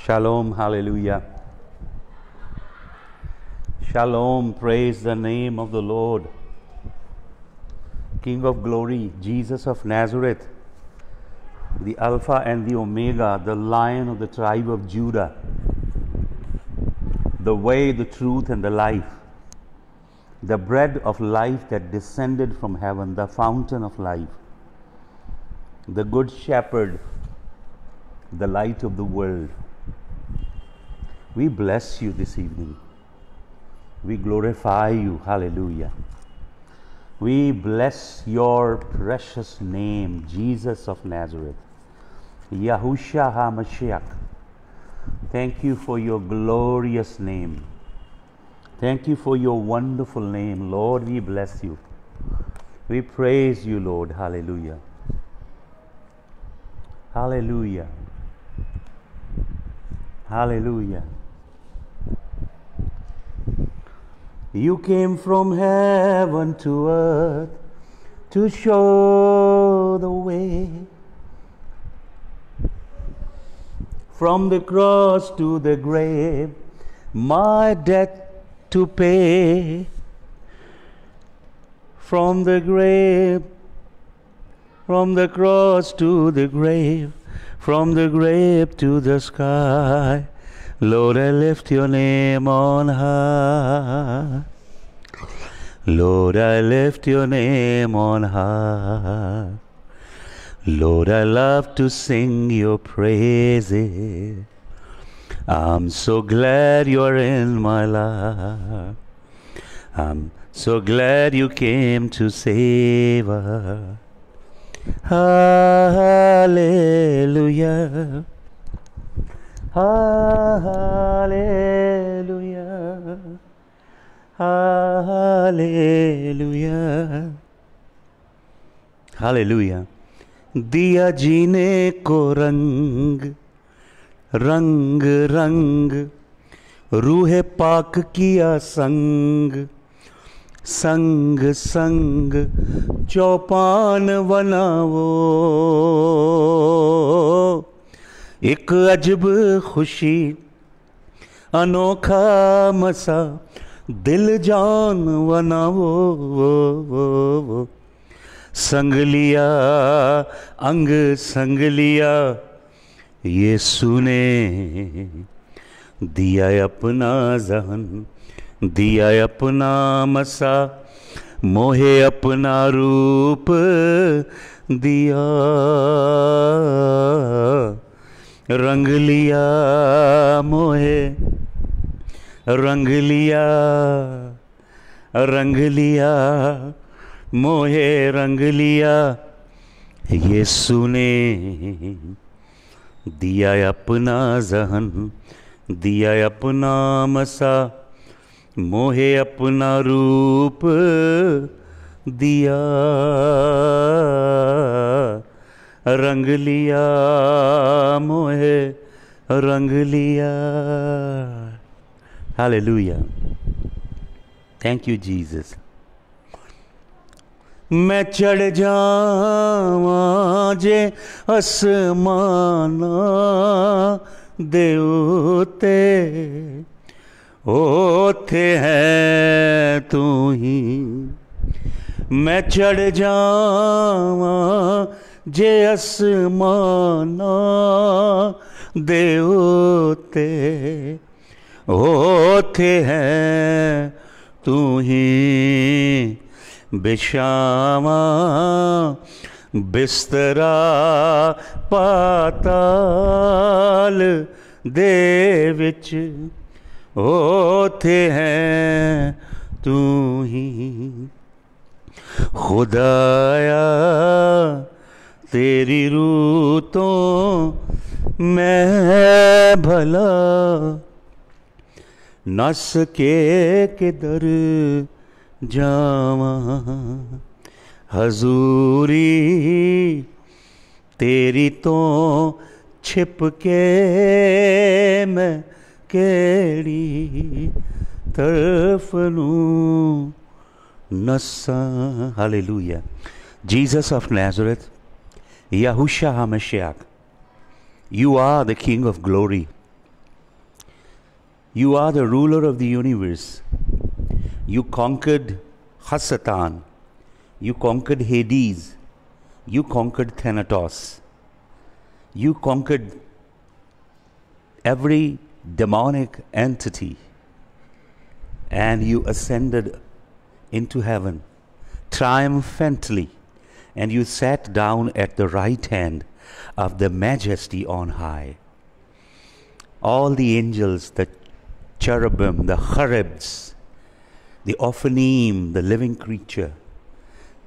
Shalom, hallelujah. Shalom, praise the name of the Lord. King of glory, Jesus of Nazareth, the Alpha and the Omega, the Lion of the tribe of Judah, the way, the truth, and the life, the bread of life that descended from heaven, the fountain of life, the good shepherd, the light of the world. We bless you this evening. We glorify you. Hallelujah. We bless your precious name, Jesus of Nazareth, Yahushua HaMashiach. Thank you for your glorious name. Thank you for your wonderful name. Lord, we bless you. We praise you, Lord. Hallelujah. Hallelujah. Hallelujah. You came from heaven to earth to show the way. From the cross to the grave, my debt to pay. From the cross to the grave, from the grave to the sky, Lord, I lift your name on high. Lord, I lift your name on high. Lord, I love to sing your praises. I'm so glad you're in my life. I'm so glad you came to save us. Hallelujah. Hallelujah. Hallelujah. Hallelujah. दिया जीने को रंग रंग रंग, रूहे पाक किया संग संग संग, चौपान बनाओ एक अजब खुशी अनोखा मसा दिल जान बनाओ। संग लिया अंग संग लिया यीशु ने, दिया अपना जहन दिया अपना मसा, मोहे अपना रूप दिया। रंग लिया मोहे रंग लिया, रंग लिया मोहे रंग लिया यीशु ने, दिया अपना जहन दिया अपना मसा, मोहे अपना रूप दिया। रंग लिया मोहे रंग लिया। Hallelujah. Thank you, Jesus. मैं चढ़ जावां जे आसमाना दे उत्ते, ओथे है तू ही। मैं चढ़ जावां जे आसमाना दे उत्ते, ओथे है तू ही। बिछावा बिस्तरा पाताल दे विच, ओथे है तू ही। खुदाया तेरी रूह तो मैं भला नस के किधर जावा। हजूरी तेरी तो छिप के मैं केड़ी तरफ नूं नसा। Hallelujah. Jesus of Nazareth, Yahushua HaMashiach, you are the King of glory. You are the ruler of the universe. You conquered Hasatan. You conquered Hades. You conquered Thanatos. You conquered every demonic entity. And you ascended into heaven triumphantly. And you sat down at the right hand of the Majesty on high. All the angels, the cherubim, the cherubs, the Ophanim, the living creature,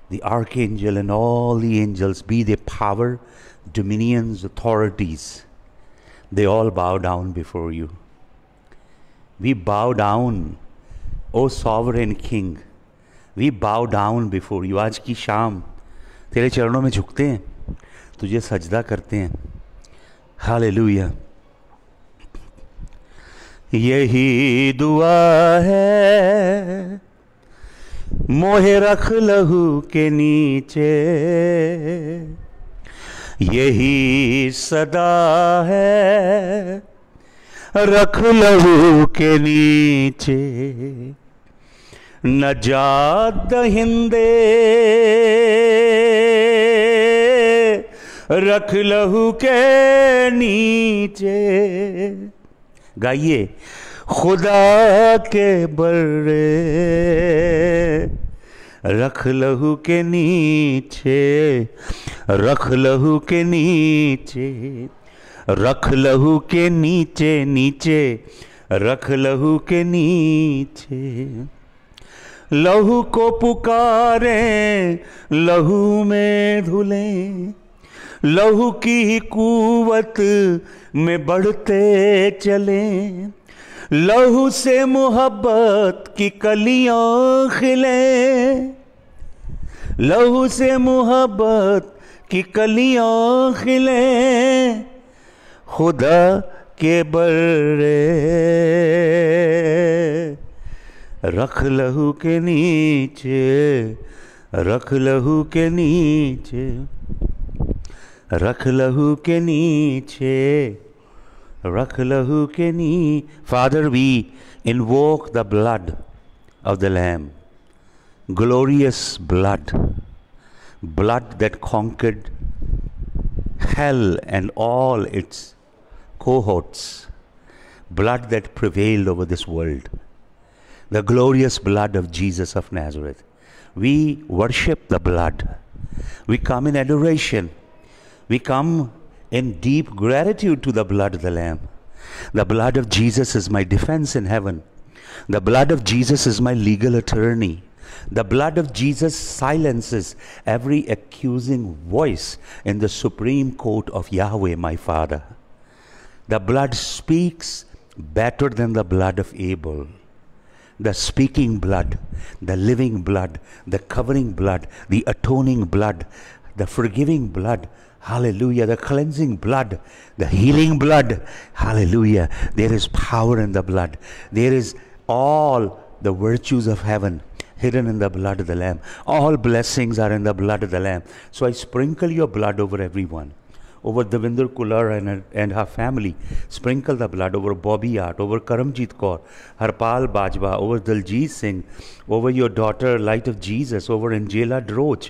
the archangel, and all the angels, be they power, dominions, authorities, they all bow down before you. We bow down, O sovereign King. We bow down before you. आज की शाम तेरे चरणों में झुकते हैं, तुझे सजदा करते हैं. हालेलुया. यही दुआ है, मोहे रख लहू के नीचे. यही सदा है, रख लहू के नीचे. नजात दहिंदे, रख लहू के नीचे. गाइए. खुदा के बर्रे, रख लहू के नीचे, रख लहू के नीचे, रख लहू के नीचे, नीचे रख लहू के नीचे. लहू को पुकारे, लहू में धुले, लहू की कुवत में बढ़ते चले. लहू से मोहब्बत की कलियां खिले, लहू से मोहब्बत की कलियां खिले. खुदा के बर्रे, रख लहू के नीचे, रख लहू के नीचे, रख लहू के नीचे, रख लहू के नी. Father, we invoke the blood of the Lamb, glorious blood, blood that conquered hell and all its cohorts, blood that prevailed over this world, the glorious blood of Jesus of Nazareth. We worship the blood. We come in adoration. We come in deep gratitude to the blood of the Lamb. The blood of Jesus is my defense in heaven. The blood of Jesus is my legal attorney. The blood of Jesus silences every accusing voice in the supreme court of Yahweh, my Father. The blood speaks better than the blood of Abel. The speaking blood, the living blood, the covering blood, the atoning blood, the forgiving blood. Hallelujah. The cleansing blood, the healing blood. Hallelujah. There is power in the blood. There is all the virtues of heaven hidden in the blood of the Lamb. All blessings are in the blood of the Lamb. So I sprinkle your blood over everyone. Over Devinder Kular and her family. Sprinkle the blood over Bobby Art, over Karamjit Kaur, Harpal Bajwa, over Daljit Singh, over your daughter Light of Jesus, over Angela Droch.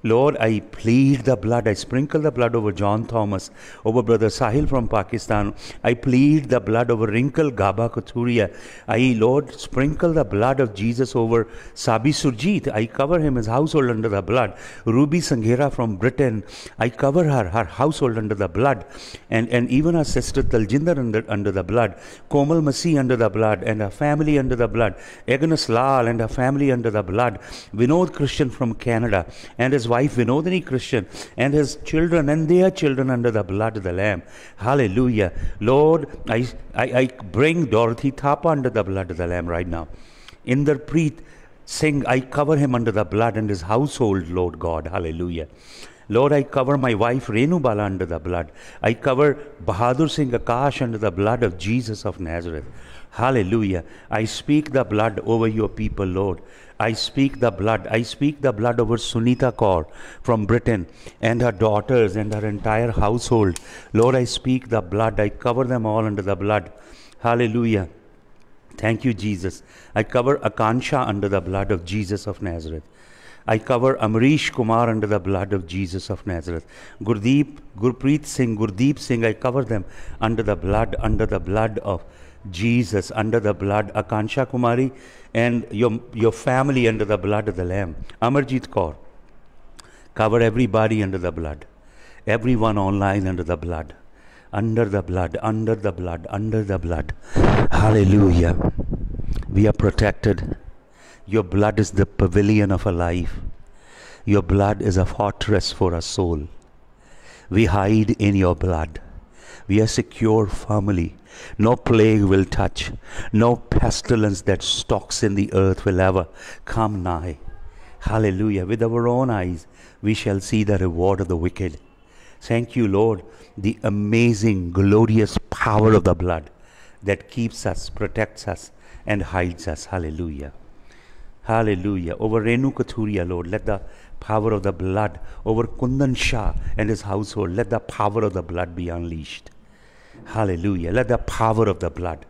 Lord, I plead the blood. I sprinkle the blood over John Thomas, over Brother Sahil from Pakistan. I plead the blood over Wrinkle Gaba Kathuria. I, Lord, sprinkle the blood of Jesus over Sabi Surjit. I cover him, his household, under the blood. Ruby Sanghera from Britain. I cover her household under the blood. And even her sister Taljinder under the blood. Komal Masih under the blood. And her family under the blood. Agnes Lal and her family under the blood. Vinod Christian from Canada. And his wife Vinodini Christian and his children and their children under the blood of the Lamb. Hallelujah. Lord, I bring Dorothy Thapa under the blood of the Lamb right now. Inder Preet Singh, I cover him under the blood and his household, Lord God. Hallelujah. Lord, I cover my wife Renu Bala under the blood. I cover Bahadur Singh Akash under the blood of Jesus of Nazareth. Hallelujah. I speak the blood over your people, Lord. I speak the blood. I speak the blood over Sunita Kaur from Britain and her daughters and her entire household. Lord, I speak the blood. I cover them all under the blood. Hallelujah. Thank you, Jesus. I cover Akansha under the blood of Jesus of Nazareth. I cover Amrish Kumar under the blood of Jesus of Nazareth. Gurpreet Singh, I cover them under the blood of Jesus, under the blood, Akansha Kumari and your family under the blood of the Lamb. Amarjit Kaur, cover everybody under the blood. Everyone online under the blood. Under the blood. Hallelujah. We are protected. Your blood is the pavilion of our life. Your blood is a fortress for our soul. We hide in your blood. We are secure firmly. No plague will touch. No pestilence that stalks in the earth will ever come nigh. Hallelujah. With our own eyes, we shall see the reward of the wicked. Thank you, Lord, the amazing, glorious power of the blood that keeps us, protects us, and hides us. Hallelujah. Hallelujah. Over Renu Kathuria, Lord, let the power of the blood, over Kundan Shah and his household, let the power of the blood be unleashed. Hallelujah. Let the power of the blood.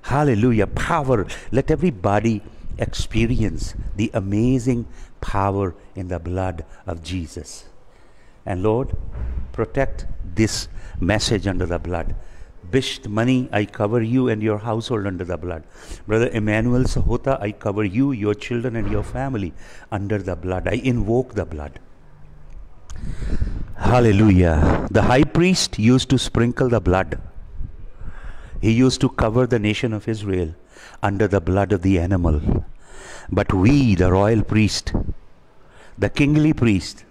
Hallelujah. Power. Let everybody experience the amazing power in the blood of Jesus. And Lord, protect this message under the blood. Bisht Mani, I cover you and your household under the blood. Brother Emmanuel Sahota, I cover you, your children and your family under the blood. I invoke the blood. Hallelujah. The high priest used to sprinkle the blood. He used to cover the nation of Israel under the blood of the animal. But we, the royal priest, the kingly priest,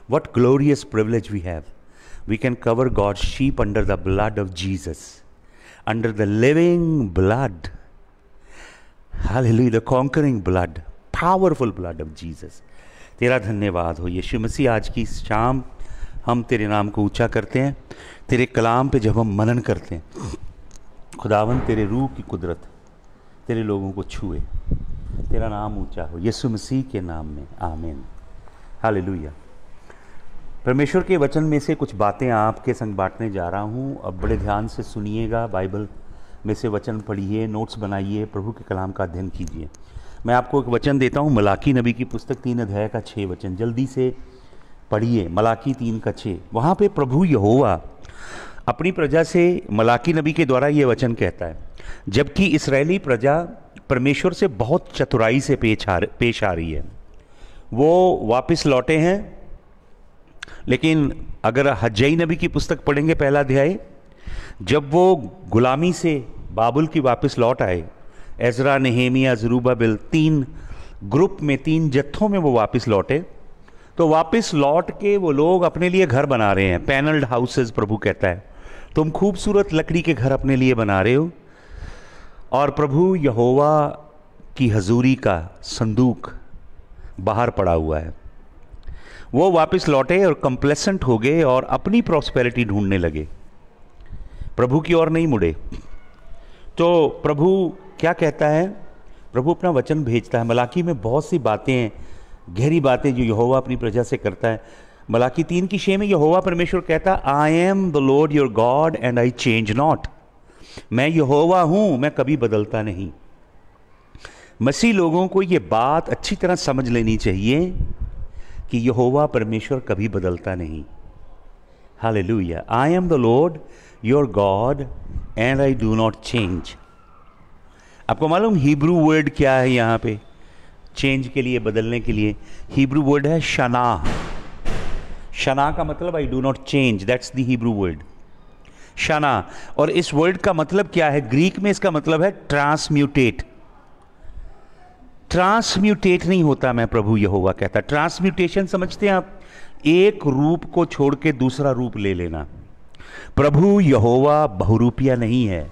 what glorious privilege we have. We can cover God's sheep under the blood of Jesus, under the living blood. Hallelujah, the conquering blood, powerful blood of Jesus. तेरा धन्यवाद हो यीशु मसीह। आज की शाम हम तेरे नाम को ऊंचा करते हैं। तेरे कलाम पे जब हम मनन करते हैं, खुदावन तेरे रूह की कुदरत तेरे लोगों को छुए। तेरा नाम ऊंचा हो यीशु मसीह के नाम में, आमीन। हालेलुया। परमेश्वर के वचन में से कुछ बातें आपके संग बांटने जा रहा हूँ। अब बड़े ध्यान से सुनिएगा, बाइबल में से वचन पढ़िए, नोट्स बनाइए, प्रभु के कलाम का अध्ययन कीजिए। मैं आपको एक वचन देता हूँ, मलाकी नबी की पुस्तक 3 अध्याय का 6 वचन, जल्दी से पढ़िए। मलाकी 3 का 6। वहाँ पे प्रभु यहोवा अपनी प्रजा से मलाकी नबी के द्वारा ये वचन कहता है, जबकि इस्राएली प्रजा परमेश्वर से बहुत चतुराई से पेश आ रही है। वो वापस लौटे हैं, लेकिन अगर हज्जई नबी की पुस्तक पढ़ेंगे 1 अध्याय, जब वो गुलामी से बाबुल की वापस लौट आए, एजरा, नेहेमिया, ज़रूब्बाबिल, 3 ग्रुप में, 3 जत्थों में वो वापस लौटे, तो वापस लौट के वो लोग अपने लिए घर बना रहे हैं। पैनल्ड हाउसेस, प्रभु कहता है तुम खूबसूरत लकड़ी के घर अपने लिए बना रहे हो, और प्रभु यहोवा की हजूरी का संदूक बाहर पड़ा हुआ है। वो वापस लौटे और कंप्लेसेंट हो गए और अपनी प्रॉस्पेरिटी ढूंढने लगे, प्रभु की ओर नहीं मुड़े। तो प्रभु क्या कहता है? प्रभु अपना वचन भेजता है। मलाकी में बहुत सी बातें हैं, गहरी बातें जो यहोवा अपनी प्रजा से करता है। मलाकी 3 की 6 में यहोवा परमेश्वर कहता है, I am the Lord your God and I change not. मैं यहोवा हूं, मैं कभी बदलता नहीं। मसीह लोगों को ये बात अच्छी तरह समझ लेनी चाहिए कि यहोवा परमेश्वर कभी बदलता नहीं। Hallelujah. I am the Lord your God and I do not change. आपको मालूम हिब्रू वर्ड क्या है यहाँ पे चेंज के लिए, बदलने के लिए? हिब्रू वर्ड है शना। शना का मतलब I do not change, that's the Hebrew word शना। और इस वर्ड का मतलब क्या है? ग्रीक में इसका मतलब है ट्रांसम्यूटेट। ट्रांसम्यूटेट नहीं होता, मैं प्रभु यहोवा कहता। ट्रांसम्यूटेशन समझते हैं आप? एक रूप को छोड़ के दूसरा रूप ले लेना। प्रभु यहोवा बहुरूपिया नहीं है।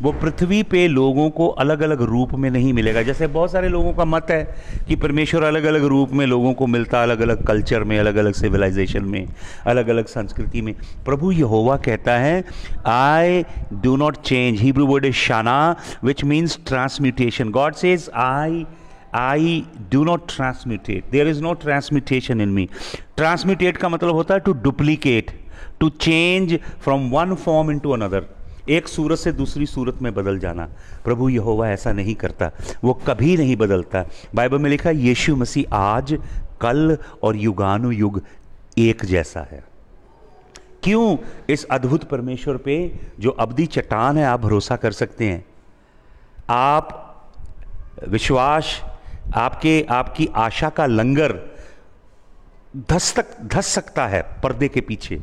वो पृथ्वी पे लोगों को अलग अलग रूप में नहीं मिलेगा। जैसे बहुत सारे लोगों का मत है कि परमेश्वर अलग अलग रूप में लोगों को मिलता, अलग अलग कल्चर में, अलग अलग सिविलाइजेशन में, अलग अलग संस्कृति में। प्रभु यहोवा कहता है I do not change. Hebrew word is शाना which means transmutation. God says I do not transmutate, there is no transmutation in me. Transmutate का मतलब होता है to duplicate, to change from one form into another. एक सूरत से दूसरी सूरत में बदल जाना। प्रभु यहोवा ऐसा नहीं करता, वो कभी नहीं बदलता। बाइबल में लिखा यीशु मसीह आज, कल और युगानुयुग एक जैसा है। क्यों? इस अद्भुत परमेश्वर पे जो अब्दी चट्टान है, आप भरोसा कर सकते हैं। आप विश्वास, आपकी आशा का लंगर धस सकता है पर्दे के पीछे,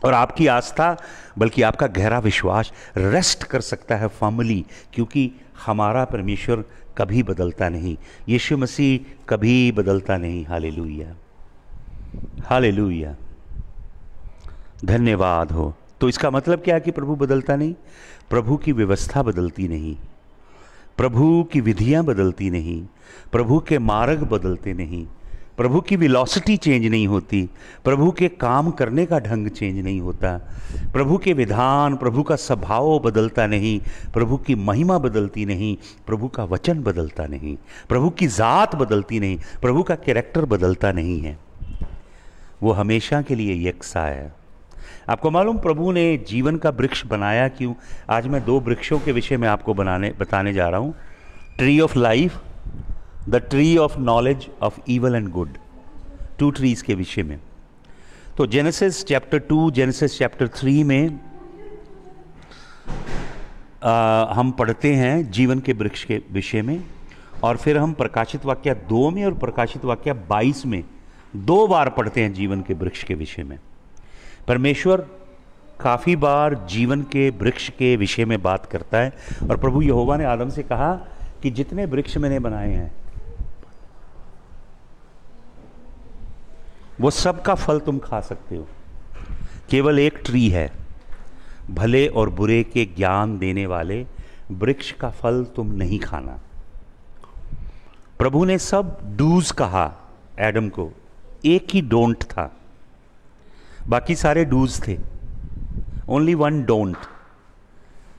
और आपकी आस्था, बल्कि आपका गहरा विश्वास रेस्ट कर सकता है फर्मली, क्योंकि हमारा परमेश्वर कभी बदलता नहीं, यीशु मसीह कभी बदलता नहीं। हालेलुया, हालेलुया, धन्यवाद हो। तो इसका मतलब क्या है कि प्रभु बदलता नहीं? प्रभु की व्यवस्था बदलती नहीं, प्रभु की विधियां बदलती नहीं, प्रभु के मार्ग बदलते नहीं, प्रभु की वेलोसिटी चेंज नहीं होती, प्रभु के काम करने का ढंग चेंज नहीं होता, प्रभु के विधान, प्रभु का स्वभाव बदलता नहीं, प्रभु की महिमा बदलती नहीं, प्रभु का वचन बदलता नहीं, प्रभु की ज़ात बदलती नहीं, प्रभु का कैरेक्टर बदलता नहीं है। वो हमेशा के लिए यकसा है। आपको मालूम प्रभु ने जीवन का वृक्ष बनाया क्यों? आज मैं 2 वृक्षों के विषय में आपको बताने जा रहा हूँ। Tree of life, the tree of knowledge of evil and good, 2 trees के विषय में। तो जेनेसिस चैप्टर 2, जेनेसिस चैप्टर 3 में हम पढ़ते हैं जीवन के वृक्ष के विषय में, और फिर हम प्रकाशित वाक्य 2 में और प्रकाशित वाक्य 22 में 2 बार पढ़ते हैं जीवन के वृक्ष के विषय में। परमेश्वर काफ़ी बार जीवन के वृक्ष के विषय में बात करता है, और प्रभु यहोवा ने आदम से कहा कि जितने वृक्ष मैंने बनाए हैं वो सब का फल तुम खा सकते हो, केवल एक ट्री है, भले और बुरे के ज्ञान देने वाले वृक्ष का फल तुम नहीं खाना। प्रभु ने सब डूज कहा एडम को, एक ही डोंट था, बाकी सारे डूज थे, ओनली 1 डोंट।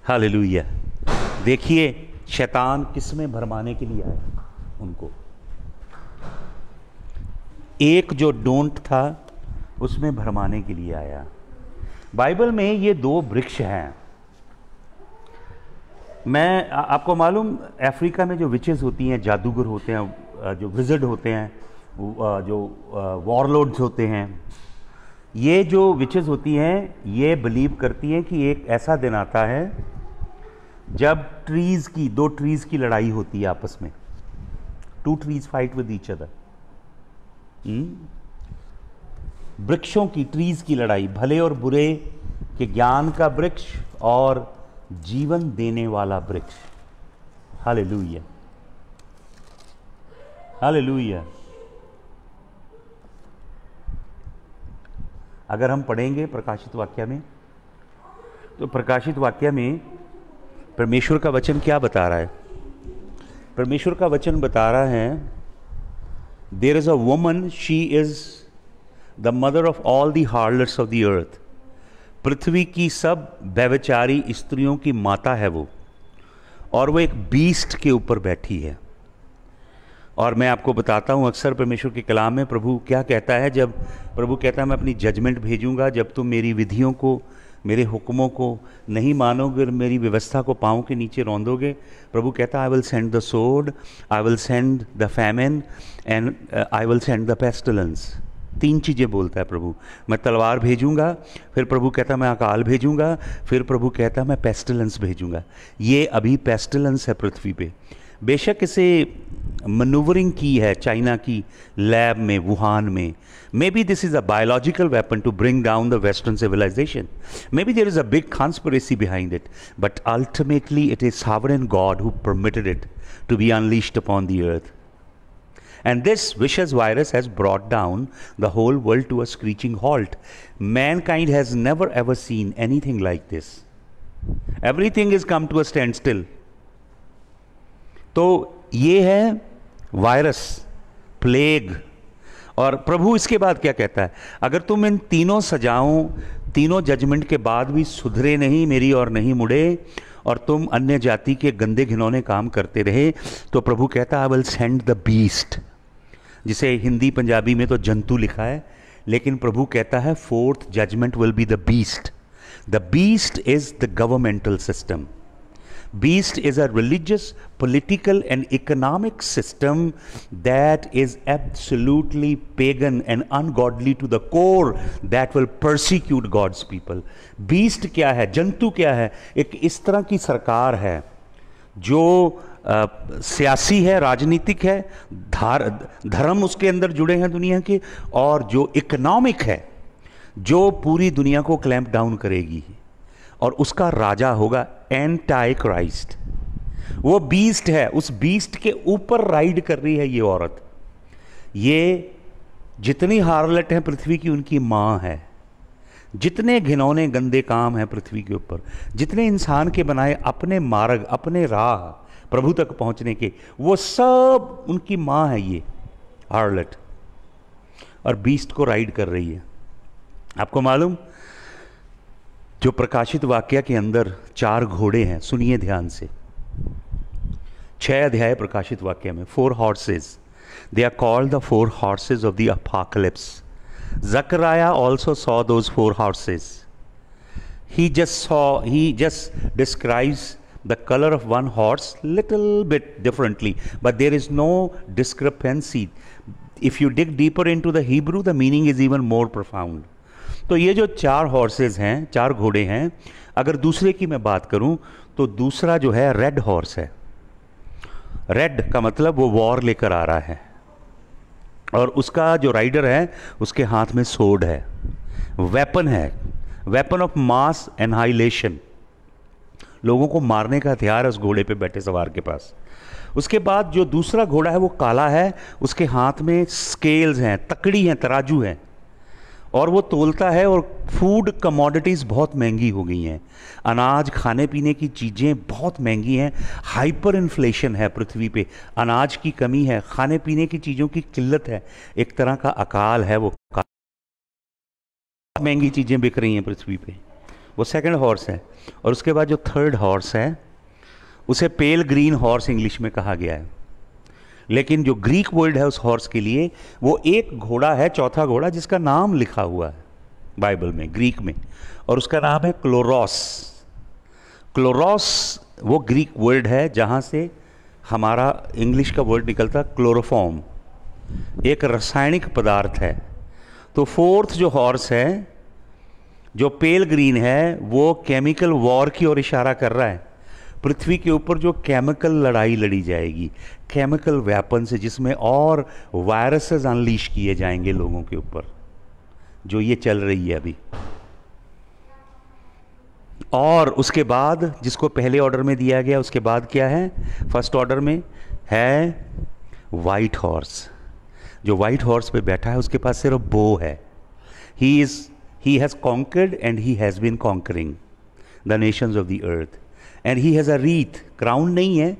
हालेलुया। देखिए शैतान किस में भरमाने के लिए आया उनको, एक जो डोंट था उसमें भरमाने के लिए आया। बाइबल में ये 2 वृक्ष हैं। मैं आपको मालूम, अफ्रीका में जो विचेस होती हैं, जादूगर होते हैं, जो विज़र्ड होते हैं, जो वॉरलॉर्ड्स होते हैं, ये जो विचेस होती हैं ये बिलीव करती हैं कि एक ऐसा दिन आता है जब 2 ट्रीज की लड़ाई होती है आपस में। 2 trees fight with each other. वृक्षों की, ट्रीज की लड़ाई, भले और बुरे के ज्ञान का वृक्ष और जीवन देने वाला वृक्ष। Hallelujah, hallelujah. अगर हम पढ़ेंगे प्रकाशित वाक्य में, तो प्रकाशित वाक्य में परमेश्वर का वचन क्या बता रहा है? परमेश्वर का वचन बता रहा है, there is a woman, she is the mother of all the harlots of the earth. पृथ्वी की सब व्यभिचारी स्त्रियों की माता है वो, और वो एक बीस्ट के ऊपर बैठी है। और मैं आपको बताता हूँ, अक्सर परमेश्वर के कलाम में प्रभु क्या कहता है, जब प्रभु कहता है मैं अपनी जजमेंट भेजूंगा, जब तुम मेरी विधियों को, मेरे हुक्मों को नहीं मानोगे, मेरी व्यवस्था को पाँव के नीचे रौंदोगे, प्रभु कहता है I will send the sword, I will send the famine and I will send the pestilence. 3 चीज़ें बोलता है प्रभु। मैं तलवार भेजूंगा, फिर प्रभु कहता मैं अकाल भेजूंगा, फिर प्रभु कहता मैं पेस्टिलेंस भेजूंगा। ये अभी पेस्टिलेंस है पृथ्वी पे। बेशक इसे मनूवरिंग की है चाइना की लैब में, वुहान में। Maybe this is a biological weapon to bring down the western civilisation. Maybe there is a big conspiracy behind it, but ultimately it is sovereign God who permitted it to be unleashed upon the earth. And this vicious virus has brought down the whole world to a screeching halt. Mankind has never ever seen anything like this. Everything has come to a standstill. तो ये है virus, plague. और प्रभु इसके बाद क्या कहता है, अगर तुम इन 3 सजाओं, 3 जजमेंट के बाद भी सुधरे नहीं, मेरी और नहीं मुड़े, और तुम अन्य जाति के गंदे घिनौने काम करते रहे, तो प्रभु कहता है I will send the beast, जिसे हिंदी पंजाबी में तो जंतु लिखा है, लेकिन प्रभु कहता है 4th judgement will be the beast. The beast is the governmental system. Beast is a religious, political and economic system that is absolutely pagan and ungodly to the core, that will persecute God's people. Beast क्या है, जंतु क्या है? एक इस तरह की सरकार है जो सियासी है, राजनीतिक है, धर्म उसके अंदर जुड़े हैं दुनिया के, और जो इकोनॉमिक है, जो पूरी दुनिया को क्लैंप डाउन करेगी, और उसका राजा होगा एंटाई क्राइस्ट। वो बीस्ट है, उस बीस्ट के ऊपर राइड कर रही है ये औरत। ये जितनी हार्लट हैं पृथ्वी की, उनकी मां है। जितने घिनौने गंदे काम हैं पृथ्वी के ऊपर, जितने इंसान के बनाए अपने मार्ग, अपने राह प्रभु तक पहुंचने के, वो सब उनकी मां है ये हार्लट, और बीस्ट को राइड कर रही है। आपको मालूम, जो प्रकाशित वाक्य के अंदर 4 घोड़े हैं, सुनिए ध्यान से, 6 अध्याय प्रकाशित वाक्य में, 4 horses, they are called the 4 horses of the apocalypse. Zechariah also saw those 4 horses. He just describes the color of one horse little bit differently, but there is no discrepancy. If you dig deeper into the Hebrew, the meaning is even more profound. तो ये जो 4 horse's हैं, 4 घोड़े हैं, अगर दूसरे की मैं बात करूं तो दूसरा जो है रेड हॉर्स है। रेड का मतलब वो वॉर लेकर आ रहा है, और उसका जो राइडर है उसके हाथ में सोर्ड है, वेपन है, वेपन ऑफ मास एनहाइलेशन, लोगों को मारने का हथियार है उस घोड़े पे बैठे सवार के पास। उसके बाद जो दूसरा घोड़ा है वो काला है, उसके हाथ में स्केल्स हैं, तकड़ी हैं, तराजू हैं, और वो तोलता है। और फूड कमोडिटीज़ बहुत महंगी हो गई हैं, अनाज, खाने पीने की चीज़ें बहुत महंगी हैं, हाइपर इन्फ्लेशन है पृथ्वी पे, अनाज की कमी है, खाने पीने की चीज़ों की किल्लत है, एक तरह का अकाल है, वो महंगी चीज़ें बिक रही हैं पृथ्वी पे। वो सेकंड हॉर्स है। और उसके बाद जो थर्ड हॉर्स है उसे पेल ग्रीन हॉर्स इंग्लिश में कहा गया है, लेकिन जो ग्रीक वर्ड है उस हॉर्स के लिए, वो एक घोड़ा है, चौथा घोड़ा, जिसका नाम लिखा हुआ है बाइबल में, ग्रीक में, और उसका नाम है क्लोरोस। क्लोरोस वो ग्रीक वर्ड है जहाँ से हमारा इंग्लिश का वर्ड निकलता, क्लोरोफॉर्म, एक रासायनिक पदार्थ है। तो फोर्थ जो हॉर्स है, जो पेल ग्रीन है, वो केमिकल वॉर की ओर इशारा कर रहा है। पृथ्वी के ऊपर जो केमिकल लड़ाई लड़ी जाएगी, केमिकल वेपन से, जिसमें और वायरसेस अनलीश किए जाएंगे लोगों के ऊपर, जो ये चल रही है अभी। और उसके बाद जिसको पहले ऑर्डर में दिया गया, उसके बाद क्या है, फर्स्ट ऑर्डर में है वाइट हॉर्स। जो वाइट हॉर्स पे बैठा है उसके पास सिर्फ बो है। he has conquered and he has been conquering the nations of the earth, and he has a wreath, crown नहीं है,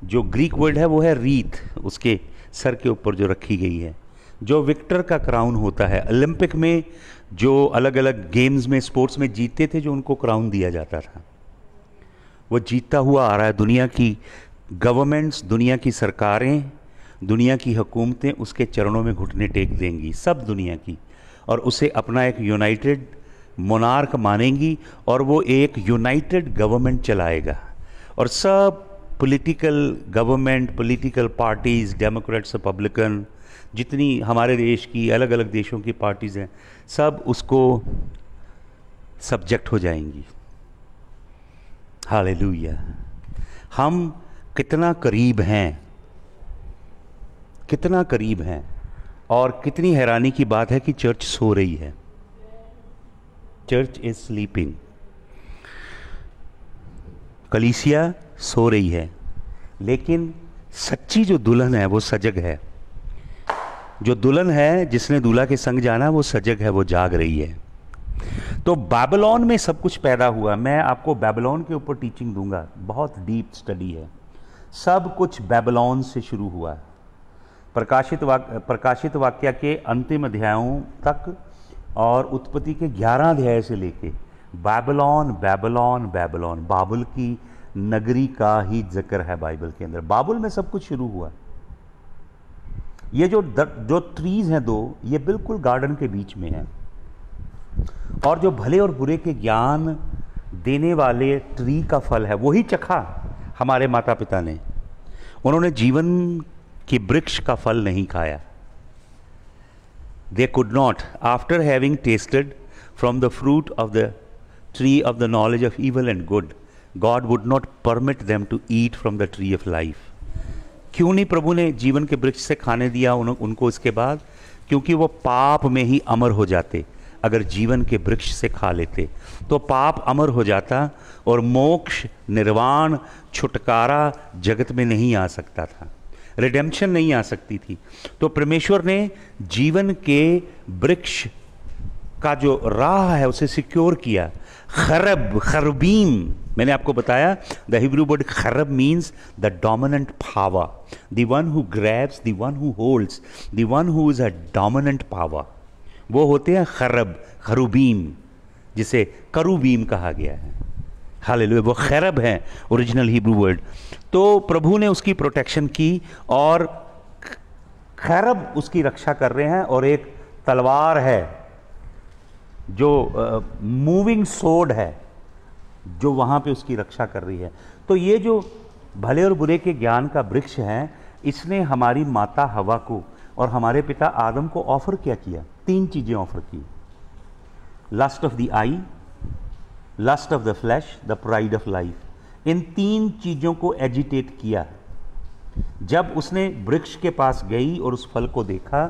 जो ग्रीक वर्ड है वो है रीथ, उसके सर के ऊपर जो रखी गई है, जो विक्टर का क्राउन होता है। ओलंपिक में जो अलग अलग गेम्स में, स्पोर्ट्स में जीतते थे, जो उनको क्राउन दिया जाता था, वो जीतता हुआ आ रहा है। दुनिया की गवर्नमेंट्स, दुनिया की सरकारें, दुनिया की हुकूमतें उसके चरणों में घुटने टेक देंगी, सब दुनिया की, और उसे अपना एक यूनाइटेड मोनार्क मानेंगी, और वो एक यूनाइटेड गवर्नमेंट चलाएगा। और सब political government, political parties, Democrats, Republican, जितनी हमारे देश की अलग अलग देशों की पार्टीज़ हैं, सब उसको सब्जेक्ट हो जाएंगी। हालेलुया। हम कितना करीब हैं, कितना करीब हैं, और कितनी हैरानी की बात है कि चर्च सो रही है। चर्च इज स्लीपिंग, कलीसिया सो रही है, लेकिन सच्ची जो दुल्हन है वो सजग है। जो दुल्हन है, जिसने दूल्हा के संग जाना, वो सजग है, वो जाग रही है। तो बाबिलोन में सब कुछ पैदा हुआ। मैं आपको बाबिलोन के ऊपर टीचिंग दूंगा, बहुत डीप स्टडी है। सब कुछ बाबिलोन से शुरू हुआ। प्रकाशित वाक्य के अंतिम अध्यायों तक और उत्पत्ति के 11 अध्याय से लेके बाबिलोन बाबिलोन बाबिलोन, बाबुल की नगरी का ही जिक्र है बाइबल के अंदर। बाबुल में सब कुछ शुरू हुआ। ये जो ट्रीज हैं दो, ये बिल्कुल गार्डन के बीच में हैं। और जो भले और बुरे के ज्ञान देने वाले ट्री का फल है वही चखा हमारे माता पिता ने। उन्होंने जीवन के वृक्ष का फल नहीं खाया। They could not, after having tasted from the fruit of the tree of the knowledge of evil and good, God would not permit them to eat from the tree of life. क्यों नहीं प्रभु ने जीवन के वृक्ष से खाने दिया उनको इसके बाद? क्योंकि वो पाप में ही अमर हो जाते। अगर जीवन के वृक्ष से खा लेते तो पाप अमर हो जाता और मोक्ष, निर्वाण, छुटकारा जगत में नहीं आ सकता था, रिडेम्पशन नहीं आ सकती थी। तो परमेश्वर ने जीवन के वृक्ष का जो राह है उसे सिक्योर किया। खरब, खरबीम, मैंने आपको बताया द हिब्रू वर्ड खरब means the dominant power, the one who grabs, the one who holds, the one who is a dominant power, वो होते हैं खरब, खरूबीम, जिसे करूबीम कहा गया है। हालेलुया, वो खरब है ओरिजिनल हिब्रू वर्ड। तो प्रभु ने उसकी प्रोटेक्शन की और खरब उसकी रक्षा कर रहे हैं, और एक तलवार है जो मूविंग सोर्ड है जो वहाँ पे उसकी रक्षा कर रही है। तो ये जो भले और बुरे के ज्ञान का वृक्ष है, इसने हमारी माता हवा को और हमारे पिता आदम को ऑफर क्या किया? 3 चीज़ें ऑफर की। Lust of the eye, lust of the flesh, the pride of life. इन 3 चीज़ों को एजिटेट किया। जब उसने वृक्ष के पास गई और उस फल को देखा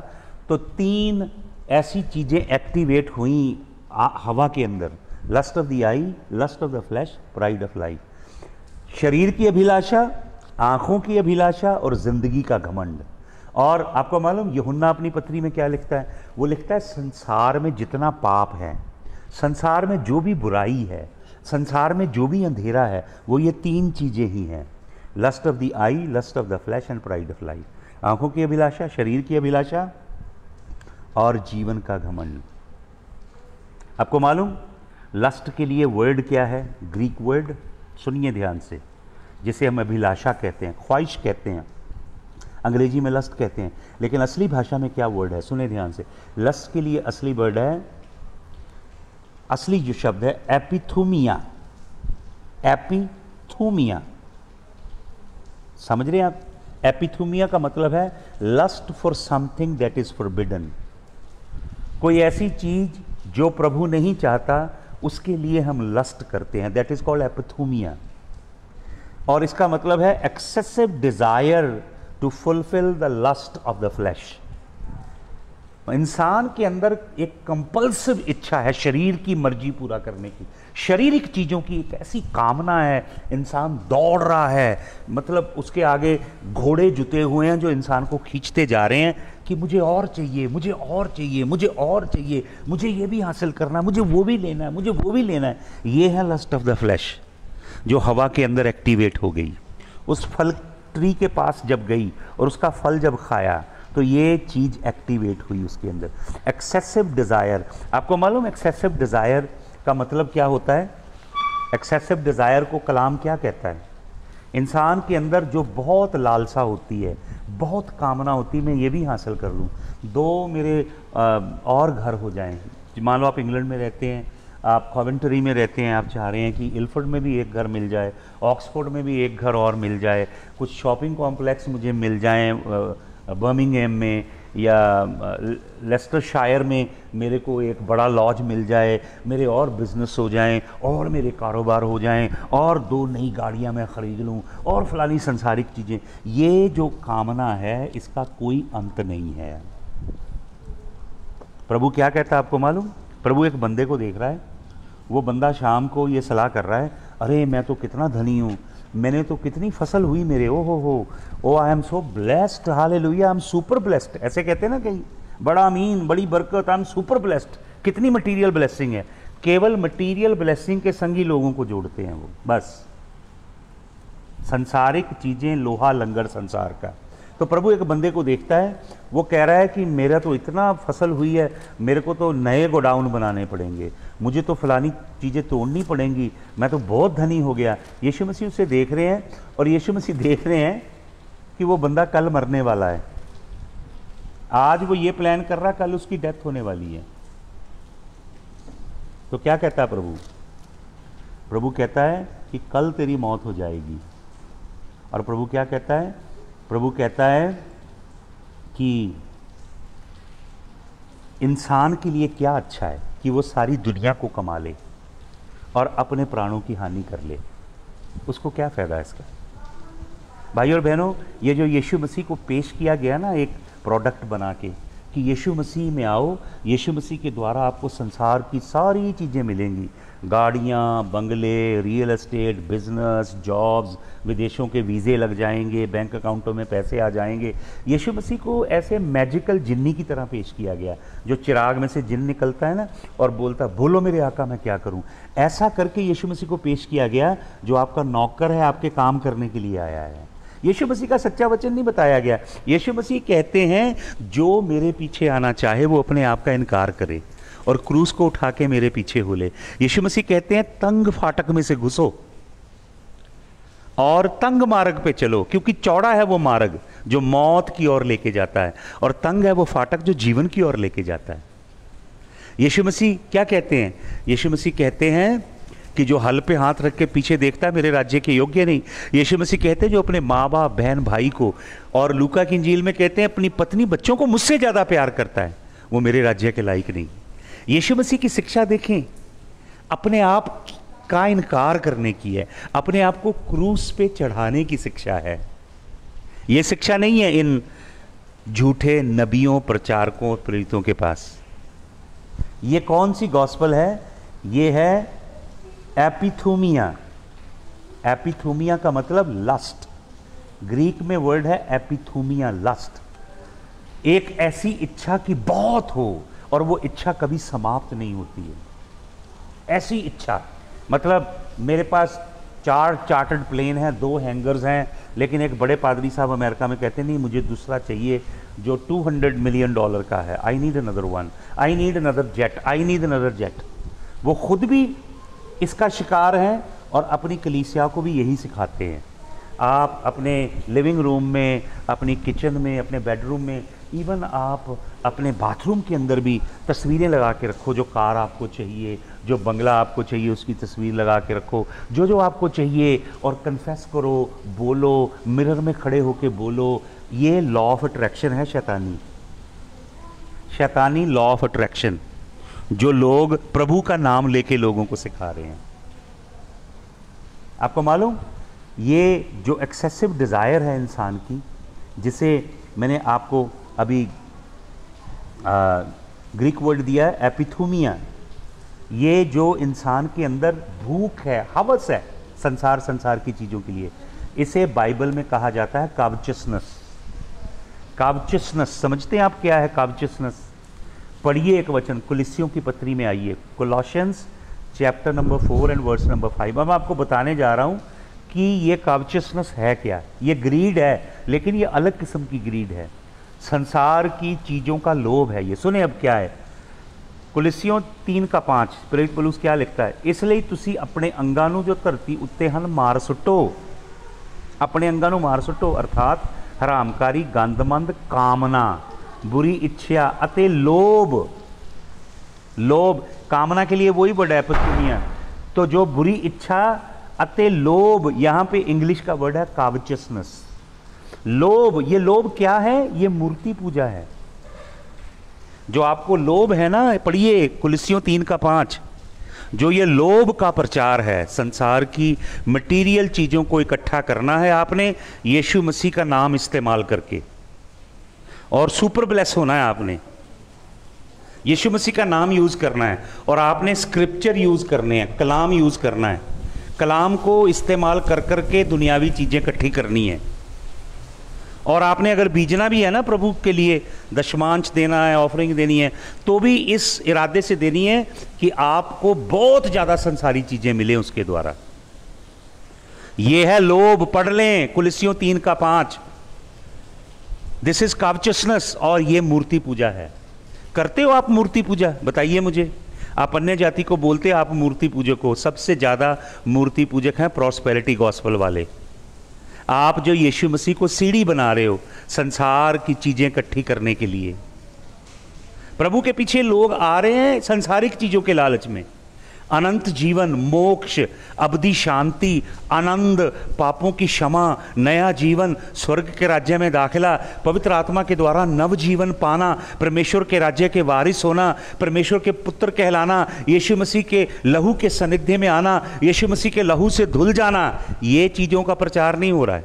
तो 3 ऐसी चीज़ें एक्टिवेट हुई हवा के अंदर। Lust of the eye, lust of the flesh, pride of life. शरीर की अभिलाषा, आंखों की अभिलाषा और जिंदगी का घमंड। और आपको मालूम यूहन्ना अपनी पत्री में क्या लिखता है? वो लिखता है संसार में जितना पाप है, संसार में जो भी बुराई है, संसार में जो भी अंधेरा है, वो ये 3 चीज़ें ही हैं। Lust of the eye, lust of the flesh and pride of life. आंखों की अभिलाषा, शरीर की अभिलाषा और जीवन का घमंड। आपको मालूम लस्ट के लिए वर्ड क्या है? ग्रीक वर्ड, सुनिए ध्यान से, जिसे हम अभिलाषा कहते हैं, ख्वाहिश कहते हैं, अंग्रेजी में लस्ट कहते हैं, लेकिन असली भाषा में क्या वर्ड है? सुने ध्यान से। लस्ट के लिए असली वर्ड है, असली जो शब्द है एपिथुमिया। एपिथुमिया, समझ रहे हैं आप? एपिथुमिया का मतलब है lust for something that is forbidden. कोई ऐसी चीज जो प्रभु नहीं चाहता उसके लिए हम लस्ट करते हैं, दैट इज कॉल्ड एपिथुमिया। और इसका मतलब है excessive desire to fulfil the lust of the flesh. इंसान के अंदर एक कंपल्सिव इच्छा है शरीर की मर्जी पूरा करने की, शारीरिक चीज़ों की एक ऐसी कामना है। इंसान दौड़ रहा है, मतलब उसके आगे घोड़े जुते हुए हैं जो इंसान को खींचते जा रहे हैं कि मुझे और चाहिए, मुझे और चाहिए, मुझे और चाहिए, मुझे ये भी हासिल करना है, मुझे वो भी लेना है, मुझे वो भी लेना है। ये है लस्ट ऑफ द फ्लैश जो हवा के अंदर एक्टिवेट हो गई। उस फल ट्री के पास जब गई और उसका फल जब खाया तो ये चीज़ एक्टिवेट हुई उसके अंदर, एक्सेसिव डिज़ायर। आपको मालूम एक्सेसिव डिज़ायर का मतलब क्या होता है? एक्सेसिव डिज़ायर को कलाम क्या कहता है? इंसान के अंदर जो बहुत लालसा होती है, बहुत कामना होती है, मैं ये भी हासिल कर लूँ, 2 मेरे और घर हो जाएं। मान लो आप इंग्लैंड में रहते हैं, आप कॉवेंट्री में रहते हैं, आप चाह रहे हैं कि इल्फर्ड में भी एक घर मिल जाए, ऑक्सफोर्ड में भी एक घर और मिल जाए, कुछ शॉपिंग कॉम्प्लेक्स मुझे मिल जाएं बर्मिंघम में, या लेस्टरशायर में मेरे को एक बड़ा लॉज मिल जाए, मेरे और बिजनेस हो जाएं, और मेरे कारोबार हो जाएं, और 2 नई गाड़ियां मैं ख़रीद लूं, और फलानी संसारिक चीज़ें। ये जो कामना है इसका कोई अंत नहीं है। प्रभु क्या कहता है आपको मालूम? प्रभु एक बंदे को देख रहा है, वो बंदा शाम को ये सलाह कर रहा है, अरे मैं तो कितना धनी हूँ, मैंने तो कितनी फसल हुई मेरे, oh I am so blessed, hallelujah, I am super blessed. ऐसे कहते हैं ना कहीं, बड़ा अमीन, बड़ी बरकत, आई एम सुपर ब्लेस्ड। कितनी मटीरियल ब्लेसिंग है। केवल मटीरियल ब्लेसिंग के संगी लोगों को जोड़ते हैं वो, बस संसारिक चीज़ें, लोहा लंगर संसार का। तो प्रभु एक बंदे को देखता है, वो कह रहा है कि मेरा तो इतना फसल हुई है, मेरे को तो नए गोडाउन बनाने पड़ेंगे, मुझे तो फलानी चीज़ें तोड़नी पड़ेंगी, मैं तो बहुत धनी हो गया। यीशु मसीह उसे देख रहे हैं, और यीशु मसीह देख रहे हैं कि वो बंदा कल मरने वाला है। आज वो ये प्लान कर रहा, कल उसकी डेथ होने वाली है। तो क्या कहता है प्रभु? प्रभु कहता है कि कल तेरी मौत हो जाएगी। और प्रभु क्या कहता है? प्रभु कहता है कि इंसान के लिए क्या अच्छा है कि वो सारी दुनिया को कमा ले और अपने प्राणों की हानि कर ले। उसको क्या फ़ायदा है इसका? भाई और बहनों, ये जो यीशु मसीह को पेश किया गया ना एक प्रोडक्ट बना के कि यीशु मसीह में आओ, यीशु मसीह के द्वारा आपको संसार की सारी चीज़ें मिलेंगी, गाड़ियाँ, बंगले, रियल एस्टेट, बिजनेस, जॉब्स, विदेशों के वीज़े लग जाएंगे, बैंक अकाउंटों में पैसे आ जाएंगे। यीशु मसीह को ऐसे मैजिकल जिन्नी की तरह पेश किया गया, जो चिराग में से जिन निकलता है ना और बोलता बोलो मेरे आका मैं क्या करूं। ऐसा करके यीशु मसीह को पेश किया गया जो आपका नौकर है, आपके काम करने के लिए आया है। यीशु मसीह का सच्चा वचन नहीं बताया गया। यीशु मसीह कहते हैं जो मेरे पीछे आना चाहे वो अपने आप का इनकार करे और क्रूस को उठा के मेरे पीछे हो ले। यीशु मसीह कहते हैं तंग फाटक में से घुसो और तंग मार्ग पे चलो, क्योंकि चौड़ा है वो मार्ग जो मौत की ओर लेके जाता है और तंग है वो फाटक जो जीवन की ओर लेके जाता है। यीशु मसीह क्या कहते हैं? यीशु मसीह कहते हैं कि जो हल पे हाथ रख के पीछे देखता है मेरे राज्य के योग्य नहीं। यीशु मसीह कहते हैं जो अपने माँ बाप, बहन, भाई को, और लूका की इंजील में कहते हैं अपनी पत्नी, बच्चों को मुझसे ज़्यादा प्यार करता है, वो मेरे राज्य के लायक नहीं। यीशु मसीह की शिक्षा देखें, अपने आप का इनकार करने की है, अपने आप को क्रूस पे चढ़ाने की शिक्षा है। ये शिक्षा नहीं है इन झूठे नबियों, प्रचारकों, प्रेरितों के पास। ये कौन सी गॉस्पल है? ये है एपिथूमिया। एपिथूमिया का मतलब लस्ट। ग्रीक में वर्ड है एपिथूमिया, लस्ट। एक ऐसी इच्छा की बहुत हो और वो इच्छा कभी समाप्त नहीं होती है। ऐसी इच्छा, मतलब मेरे पास 4 चार्टर्ड प्लेन हैं, 2 हैंगर्स हैं, लेकिन एक बड़े पादरी साहब अमेरिका में कहते नहीं, मुझे दूसरा चाहिए जो $200 मिलियन का है। I need another one, I need another jet, I need another jet. वो खुद भी इसका शिकार हैं और अपनी कलीसिया को भी यही सिखाते हैं। आप अपने लिविंग रूम में, अपनी किचन में, अपने बेडरूम में, इवन आप अपने बाथरूम के अंदर भी तस्वीरें लगा के रखो। जो कार आपको चाहिए, जो बंगला आपको चाहिए, उसकी तस्वीर लगा के रखो, जो जो आपको चाहिए, और कन्फेस करो, बोलो, मिरर में खड़े होके बोलो। ये लॉ ऑफ अट्रैक्शन है, शैतानी लॉ ऑफ अट्रैक्शन, जो लोग प्रभु का नाम लेके लोगों को सिखा रहे हैं। आपको मालूम, ये जो एक्सेसिव डिज़ायर है इंसान की, जिसे मैंने आपको अभी ग्रीक वर्ड दिया है एपिथूमिया, ये जो इंसान के अंदर भूख है, हवस है संसार की चीज़ों के लिए, इसे बाइबल में कहा जाता है कावचियसनेस। कावचियसनेस समझते हैं आप क्या है कावचियसनेस? पढ़िए एक वचन कुलिस्सियों की पत्री में, आइए Colossians chapter number 4 and verse number 5। अब मैं आपको बताने जा रहा हूँ कि ये कावचियसनेस है क्या। ये ग्रीड है, लेकिन ये अलग किस्म की ग्रीड है, संसार की चीज़ों का लोभ है ये। सुने अब क्या है, कुलिस्सियों 3:5 प्रेरित पौलुस क्या लिखता है? इसलिए तुसी अपने अंगां नूं जो धरती उत्ते हन मार सुट्टो, अपने अंगां नूं मार सुट्टो, अर्थात हरामकारी, गंदमंद कामना, बुरी इच्छा अते लोभ। लोभ, कामना के लिए वही वर्ड है एपिथूमिया। तो जो बुरी इच्छा अते लोभ, यहां पे इंग्लिश का वर्ड है कावचियसनेस। लोभ, ये लोभ क्या है? ये मूर्ति पूजा है। जो आपको लोभ है ना, पढ़िए कुलिस्सियों 3:5, जो ये लोभ का प्रचार है, संसार की मटीरियल चीजों को इकट्ठा करना है आपने यीशु मसीह का नाम इस्तेमाल करके, और सुपर ब्लेस होना है आपने, यीशु मसीह का नाम यूज करना है, और आपने स्क्रिप्चर यूज करने हैं, कलाम यूज करना है, कलाम को इस्तेमाल कर करके दुनियावी चीजें इकट्ठी करनी है। और आपने अगर बीजना भी है ना प्रभु के लिए, दशमांश देना है, ऑफरिंग देनी है, तो भी इस इरादे से देनी है कि आपको बहुत ज़्यादा संसारी चीज़ें मिलें उसके द्वारा। ये है लोभ, पढ़ लें कुलिस्सियों 3:5। दिस इज कावचियसनेस, और ये मूर्ति पूजा है। करते हो आप मूर्ति पूजा? बताइए मुझे। आप अन्य जाति को बोलते आप मूर्ति पूजक हो। सबसे ज़्यादा मूर्ति पूजक हैं प्रॉस्पेरिटी गॉस्पेल वाले। आप जो यीशु मसीह को सीढ़ी बना रहे हो संसार की चीजें इकट्ठी करने के लिए। प्रभु के पीछे लोग आ रहे हैं संसारिक चीजों के लालच में, अनंत जीवन, मोक्ष, अवधि शांति, आनंद, पापों की क्षमा, नया जीवन, स्वर्ग के राज्य में दाखिला, पवित्र आत्मा के द्वारा नव जीवन पाना, परमेश्वर के राज्य के वारिस होना, परमेश्वर के पुत्र कहलाना, यीशु मसीह के लहू के सानिध्य में आना, यीशु मसीह के लहू से धुल जाना, ये चीजों का प्रचार नहीं हो रहा है।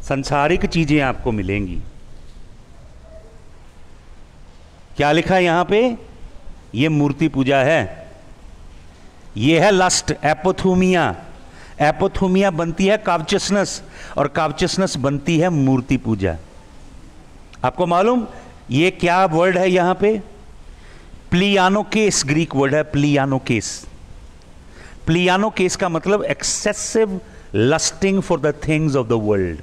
संसारिक चीजें आपको मिलेंगी। क्या लिखा है यहां पे? ये मूर्ति पूजा है, ये है लस्ट, एपोथुमिया। एपोथुमिया बनती है कावचसनस, और कावचसनस बनती है मूर्ति पूजा। आपको मालूम ये क्या वर्ड है यहां पे? प्लियानोकेस ग्रीक वर्ड है, प्लियानोकेस। प्लियानोकेस का मतलब excessive lusting for the things of the world.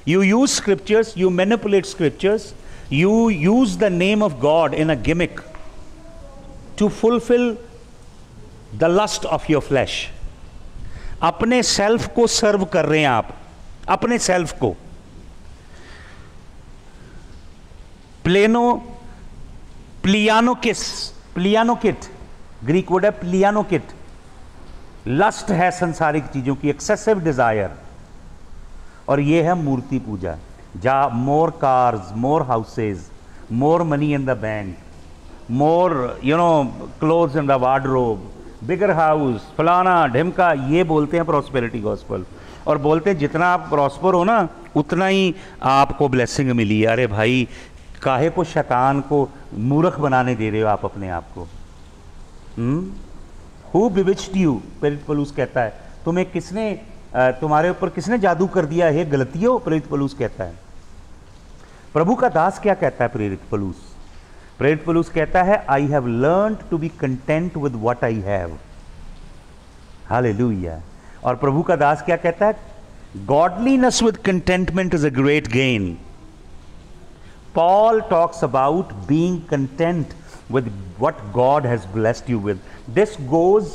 You use scriptures, you manipulate scriptures, you use the name of God in a gimmick to fulfill the lust of your flesh. अपने self को सर्व कर रहे हैं आप, अपने self को। प्लियानोकिट Greek word है, प्लियानोकिट। Lust है संसारिक चीजों की, एक्सेसिव डिजायर। और ये है मूर्ति पूजा। जा more cars, more houses, more money in the bank, more clothes in the wardrobe, bigger house, फलाना ढिमका, ये बोलते हैं प्रॉस्पेरिटी गॉस्पेल। और बोलते हैं जितना आप प्रॉस्पर हो ना उतना ही आपको ब्लेसिंग मिली। अरे भाई, काहे को शैतान को मूर्ख बनाने दे रहे हो आप अपने आप को? हु बिविच्ड यू, प्रेरित पौलुस कहता है। तुम्हें किसने, तुम्हारे ऊपर किसने जादू कर दिया है गलतियों, प्रेरित पौलुस कहता है। प्रभु का दास क्या कहता है प्रेरित पौलुस? प्रेरित पौलुस कहता है, I have learned to be content with what I have. Hallelujah. और प्रभु का दास क्या कहता है? Godliness with contentment is a great gain. Paul talks about being content with what God has blessed you with. This goes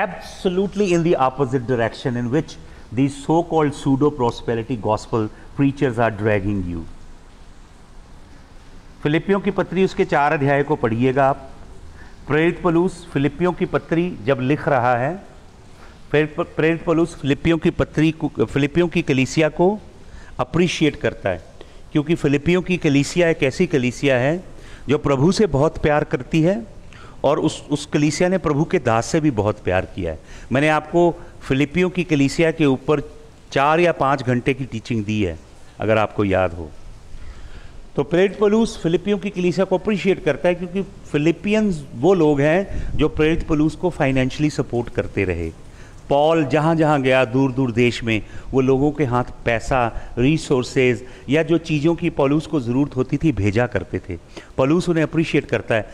absolutely in the opposite direction in which these so-called pseudo-prosperity gospel preachers are dragging you. फिलिपियों की पत्री उसके 4 अध्याय को पढ़िएगा आप। प्रेरित पौलुस फिलिपियों की पत्री जब लिख रहा है, प्रेरित पौलुस फिलिपियों की कलीसिया को अप्रिशिएट करता है, क्योंकि फिलिपियों की कलीसिया एक ऐसी कलीसिया है जो प्रभु से बहुत प्यार करती है, और उस कलीसिया ने प्रभु के दास से भी बहुत प्यार किया है। मैंने आपको फिलिपियों की कलीसिया के ऊपर 4 या 5 घंटे की टीचिंग दी है, अगर आपको याद हो। तो प्रेरित पौलुस फिलिपियों की कलीसिया को अप्रिशिएट करता है, क्योंकि फिलिपियंस वो लोग हैं जो प्रेरित पौलुस को फाइनेंशियली सपोर्ट करते रहे। पॉल जहाँ जहाँ गया दूर दूर देश में, वो लोगों के हाथ पैसा, रिसोर्सेज या जो चीज़ों की पौलुस को ज़रूरत होती थी भेजा करते थे। पौलुस उन्हें अप्रिशिएट करता है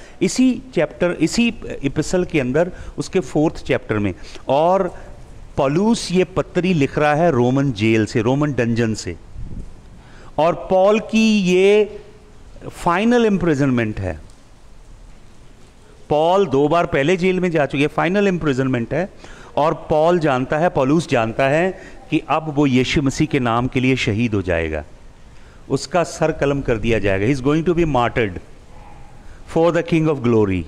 इसी एपिसल के अंदर, उसके 4th चैप्टर में। और पौलुस ये पत्री लिख रहा है रोमन जेल से, रोमन डंजन से। और पॉल की ये फाइनल इम्प्रिजनमेंट है। पॉल 2 बार पहले जेल में जा चुके, फाइनल इम्प्रिजनमेंट है। और पौलुस जानता है कि अब वो यीशु मसीह के नाम के लिए शहीद हो जाएगा, उसका सर कलम कर दिया जाएगा। He is going to be martyred for the king of glory.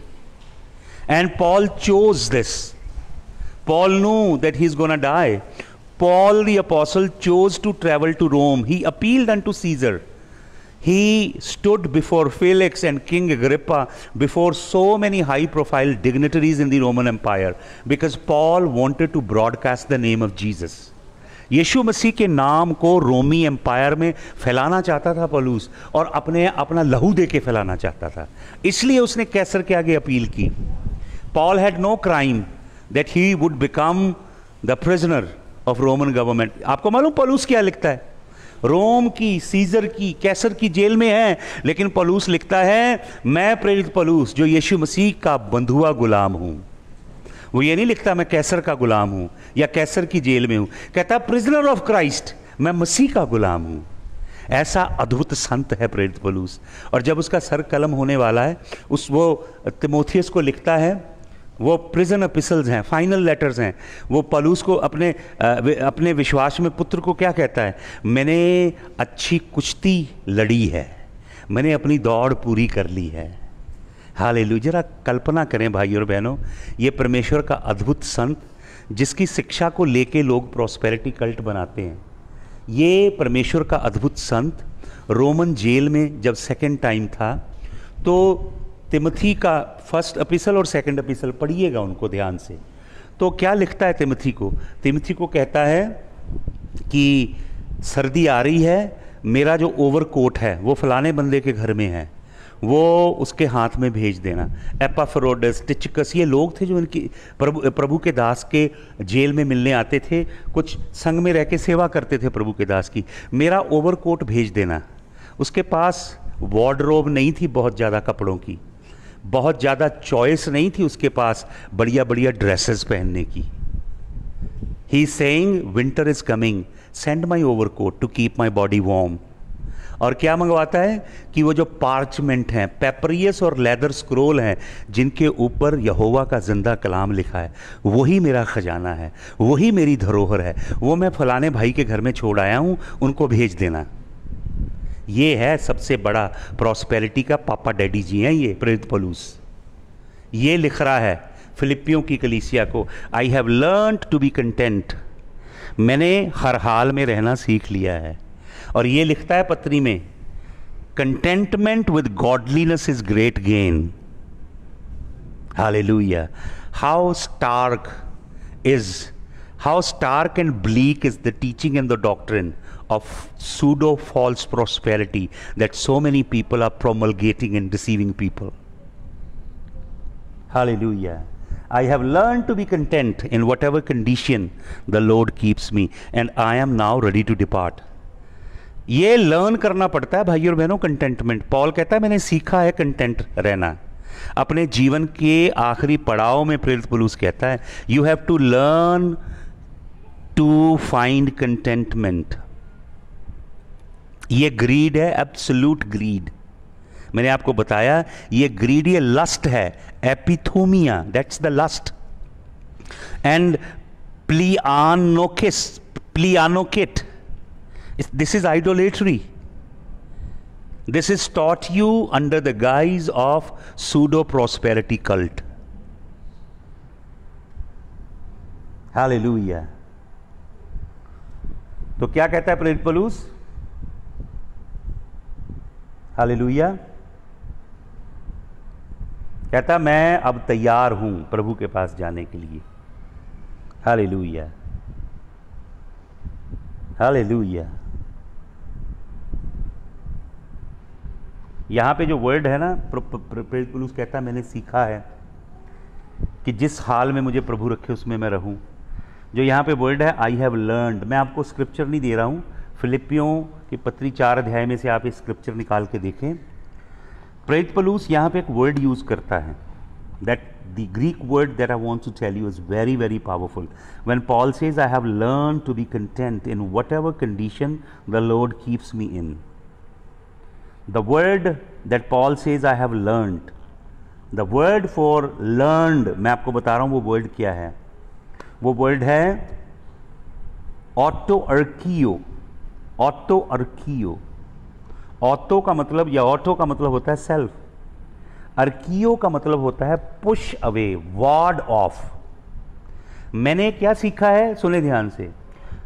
And Paul chose this. Paul knew that he is gonna die. Paul the apostle chose to travel to Rome. He appealed unto Caesar. He stood before Felix and King Agrippa, before so many high-profile dignitaries in the Roman Empire, because Paul wanted to broadcast the name of Jesus. यीशु मसीह के नाम को रोमी empire में फैलाना चाहता था पौलुस, और अपना लहू दे के फैलाना चाहता था। इसलिए उसने कैसर के आगे अपील की। Paul had no crime that he would become the prisoner of Roman government. आपको मालूम पौलुस क्या लिखता है? रोम की, सीजर की, कैसर की जेल में है, लेकिन पौलुस लिखता है, मैं प्रेरित पौलुस जो यीशु मसीह का बंधुआ गुलाम हूं। वो ये नहीं लिखता मैं कैसर का गुलाम हूं या कैसर की जेल में हूं, कहता प्रिजनर ऑफ क्राइस्ट, मैं मसीह का गुलाम हूं। ऐसा अद्भुत संत है प्रेरित पौलुस। और जब उसका सर कलम होने वाला है, वो तिमोथियस को लिखता है, वो प्रिजन एपिसल्स हैं, फाइनल लेटर्स हैं। वो पौलुस को अपने विश्वास में पुत्र को क्या कहता है? मैंने अच्छी कुश्ती लड़ी है, मैंने अपनी दौड़ पूरी कर ली है। हालेलुया। जरा कल्पना करें भाई और बहनों, ये परमेश्वर का अद्भुत संत जिसकी शिक्षा को लेके लोग प्रॉस्पेरिटी कल्ट बनाते हैं, ये परमेश्वर का अद्भुत संत रोमन जेल में जब सेकंड टाइम था, तो तिमोथी का फर्स्ट एपिसल और सेकंड एपिसल पढ़िएगा उनको ध्यान से। तो क्या लिखता है तिमोथी को? तिमोथी को कहता है कि सर्दी आ रही है, मेरा जो ओवरकोट है वो फलाने बंदे के घर में है, वो उसके हाथ में भेज देना। एपाफ्रोडिटस, टिचिकस, ये लोग थे जो इनकी प्रभु के दास के जेल में मिलने आते थे, कुछ संग में रह के सेवा करते थे प्रभु के दास की। मेरा ओवरकोट भेज देना। उसके पास वार्डरोब नहीं थी बहुत ज़्यादा कपड़ों की, बहुत ज़्यादा चॉइस नहीं थी उसके पास बढ़िया बढ़िया ड्रेसेस पहनने की। He saying winter is coming, send my overcoat to keep my body warm. और क्या मंगवाता है कि वो जो पार्चमेंट हैं, पेपरियस और लेदर स्क्रोल हैं, जिनके ऊपर यहोवा का जिंदा कलाम लिखा है, वही मेरा खजाना है, वही मेरी धरोहर है, वो मैं फलाने भाई के घर में छोड़ आया हूँ, उनको भेज देना। ये है सबसे बड़ा प्रॉस्पेरिटी का पापा डैडी जी हैं ये प्रेरित पौलुस। ये लिख रहा है फिलिपियों की कलीसिया को, I have learned to be content, मैंने हर हाल में रहना सीख लिया है। और ये लिखता है पत्री में, contentment with godliness is great gain. Hallelujah. How stark and bleak is the teaching and the doctrine of pseudo false prosperity that so many people are promulgating and deceiving people. Hallelujah. I have learned to be content in whatever condition the Lord keeps me, and I am now ready to depart. ये learn करना पड़ता है भाइयों और बहनों, containment. Paul कहता है मैंने सीखा है कंटेंट रहना। अपने जीवन के आखिरी पड़ाव में प्रेरित पौलुस कहता है you have to learn to find contentment. ये ग्रीड है, एब्सोल्यूट ग्रीड। मैंने आपको बताया ये ग्रीड, ये लस्ट है, एपिथोमिया, दैट्स द लस्ट। एंड प्लियानोकिट, this is idolatry. This is taught you under the guise of pseudo prosperity cult. Hallelujah. तो क्या कहता है प्रेरित पौलुस? हालेलुया। कहता मैं अब तैयार हूं प्रभु के पास जाने के लिए। Hallelujah, hallelujah. यहाँ पे जो वर्ड है ना, प्रेरित पौलुस कहता है मैंने सीखा है कि जिस हाल में मुझे प्रभु रखे उसमें मैं रहूं। जो यहाँ पे वर्ड है आई हैव लर्नड, मैं आपको स्क्रिप्चर नहीं दे रहा हूँ, फिलिपियों की पत्री 4 अध्याय में से आप इस स्क्रिप्चर निकाल के देखें। प्रेरित पौलुस यहाँ पे एक वर्ड यूज करता है, that the Greek word that I want to tell you is very very powerful. When Paul says I have learned to be content in whatever condition the Lord keeps me in, the word that Paul says I have learned, the word for learned, मैं आपको बता रहा हूं वो word क्या है। वो word है ऑटोअर्कियो। ऑटोअर्कियो, ऑटो का मतलब, या ऑटो का मतलब होता है सेल्फ, अर्कियो का मतलब होता है पुश अवे, वार्ड ऑफ। मैंने क्या सीखा है, सुने ध्यान से।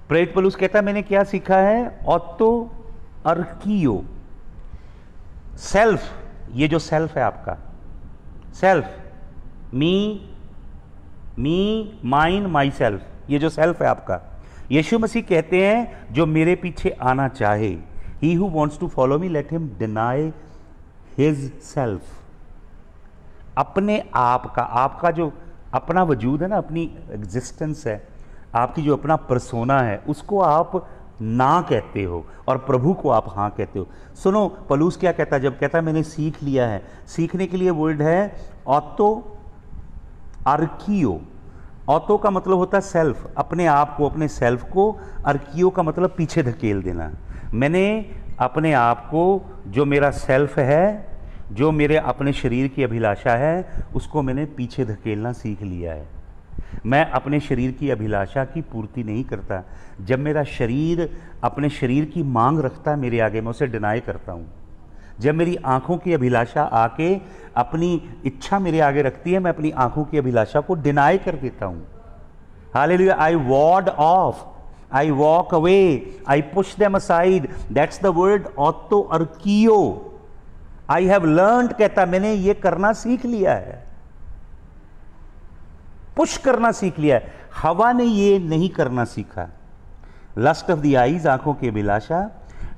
प्रेरित पौलुस कहता है मैंने क्या सीखा है, ऑटोअर्कियो, सेल्फ। ये जो सेल्फ है आपका, self, me, mine, my self, ये जो सेल्फ है आपका, यीशु मसीह कहते हैं जो मेरे पीछे आना चाहे, he who wants to follow me let him deny his self. अपने आप का, आपका जो अपना वजूद है ना, अपनी एग्जिस्टेंस है, आपकी जो अपना पर्सोना है, उसको आप ना कहते हो और प्रभु को आप हाँ कहते हो। सुनो पौलुस क्या कहता है, जब कहता है मैंने सीख लिया है, सीखने के लिए वर्ड है ऑटो अर्कियो। ऑटो का मतलब होता है सेल्फ, अपने आप को, अपने सेल्फ को। अर्कियो का मतलब पीछे धकेल देना। मैंने अपने आप को, जो मेरा सेल्फ है, जो मेरे अपने शरीर की अभिलाषा है, उसको मैंने पीछे धकेलना सीख लिया है। मैं अपने शरीर की अभिलाषा की पूर्ति नहीं करता। जब मेरा शरीर अपने शरीर की मांग रखता है मेरे आगे, मैं उसे डिनाई करता हूँ। जब मेरी आंखों की अभिलाषा आके अपनी इच्छा मेरे आगे रखती है, मैं अपनी आंखों की अभिलाषा को डिनाई कर देता हूं। Hallelujah. I ward off, I walk away, I push them aside. That's the word autoarchio. I have learned, कहता मैंने ये करना सीख लिया है, पुश करना सीख लिया है। हवा ने ये नहीं करना सीखा। लस्ट ऑफ द आईज, आंखों की अभिलाषा,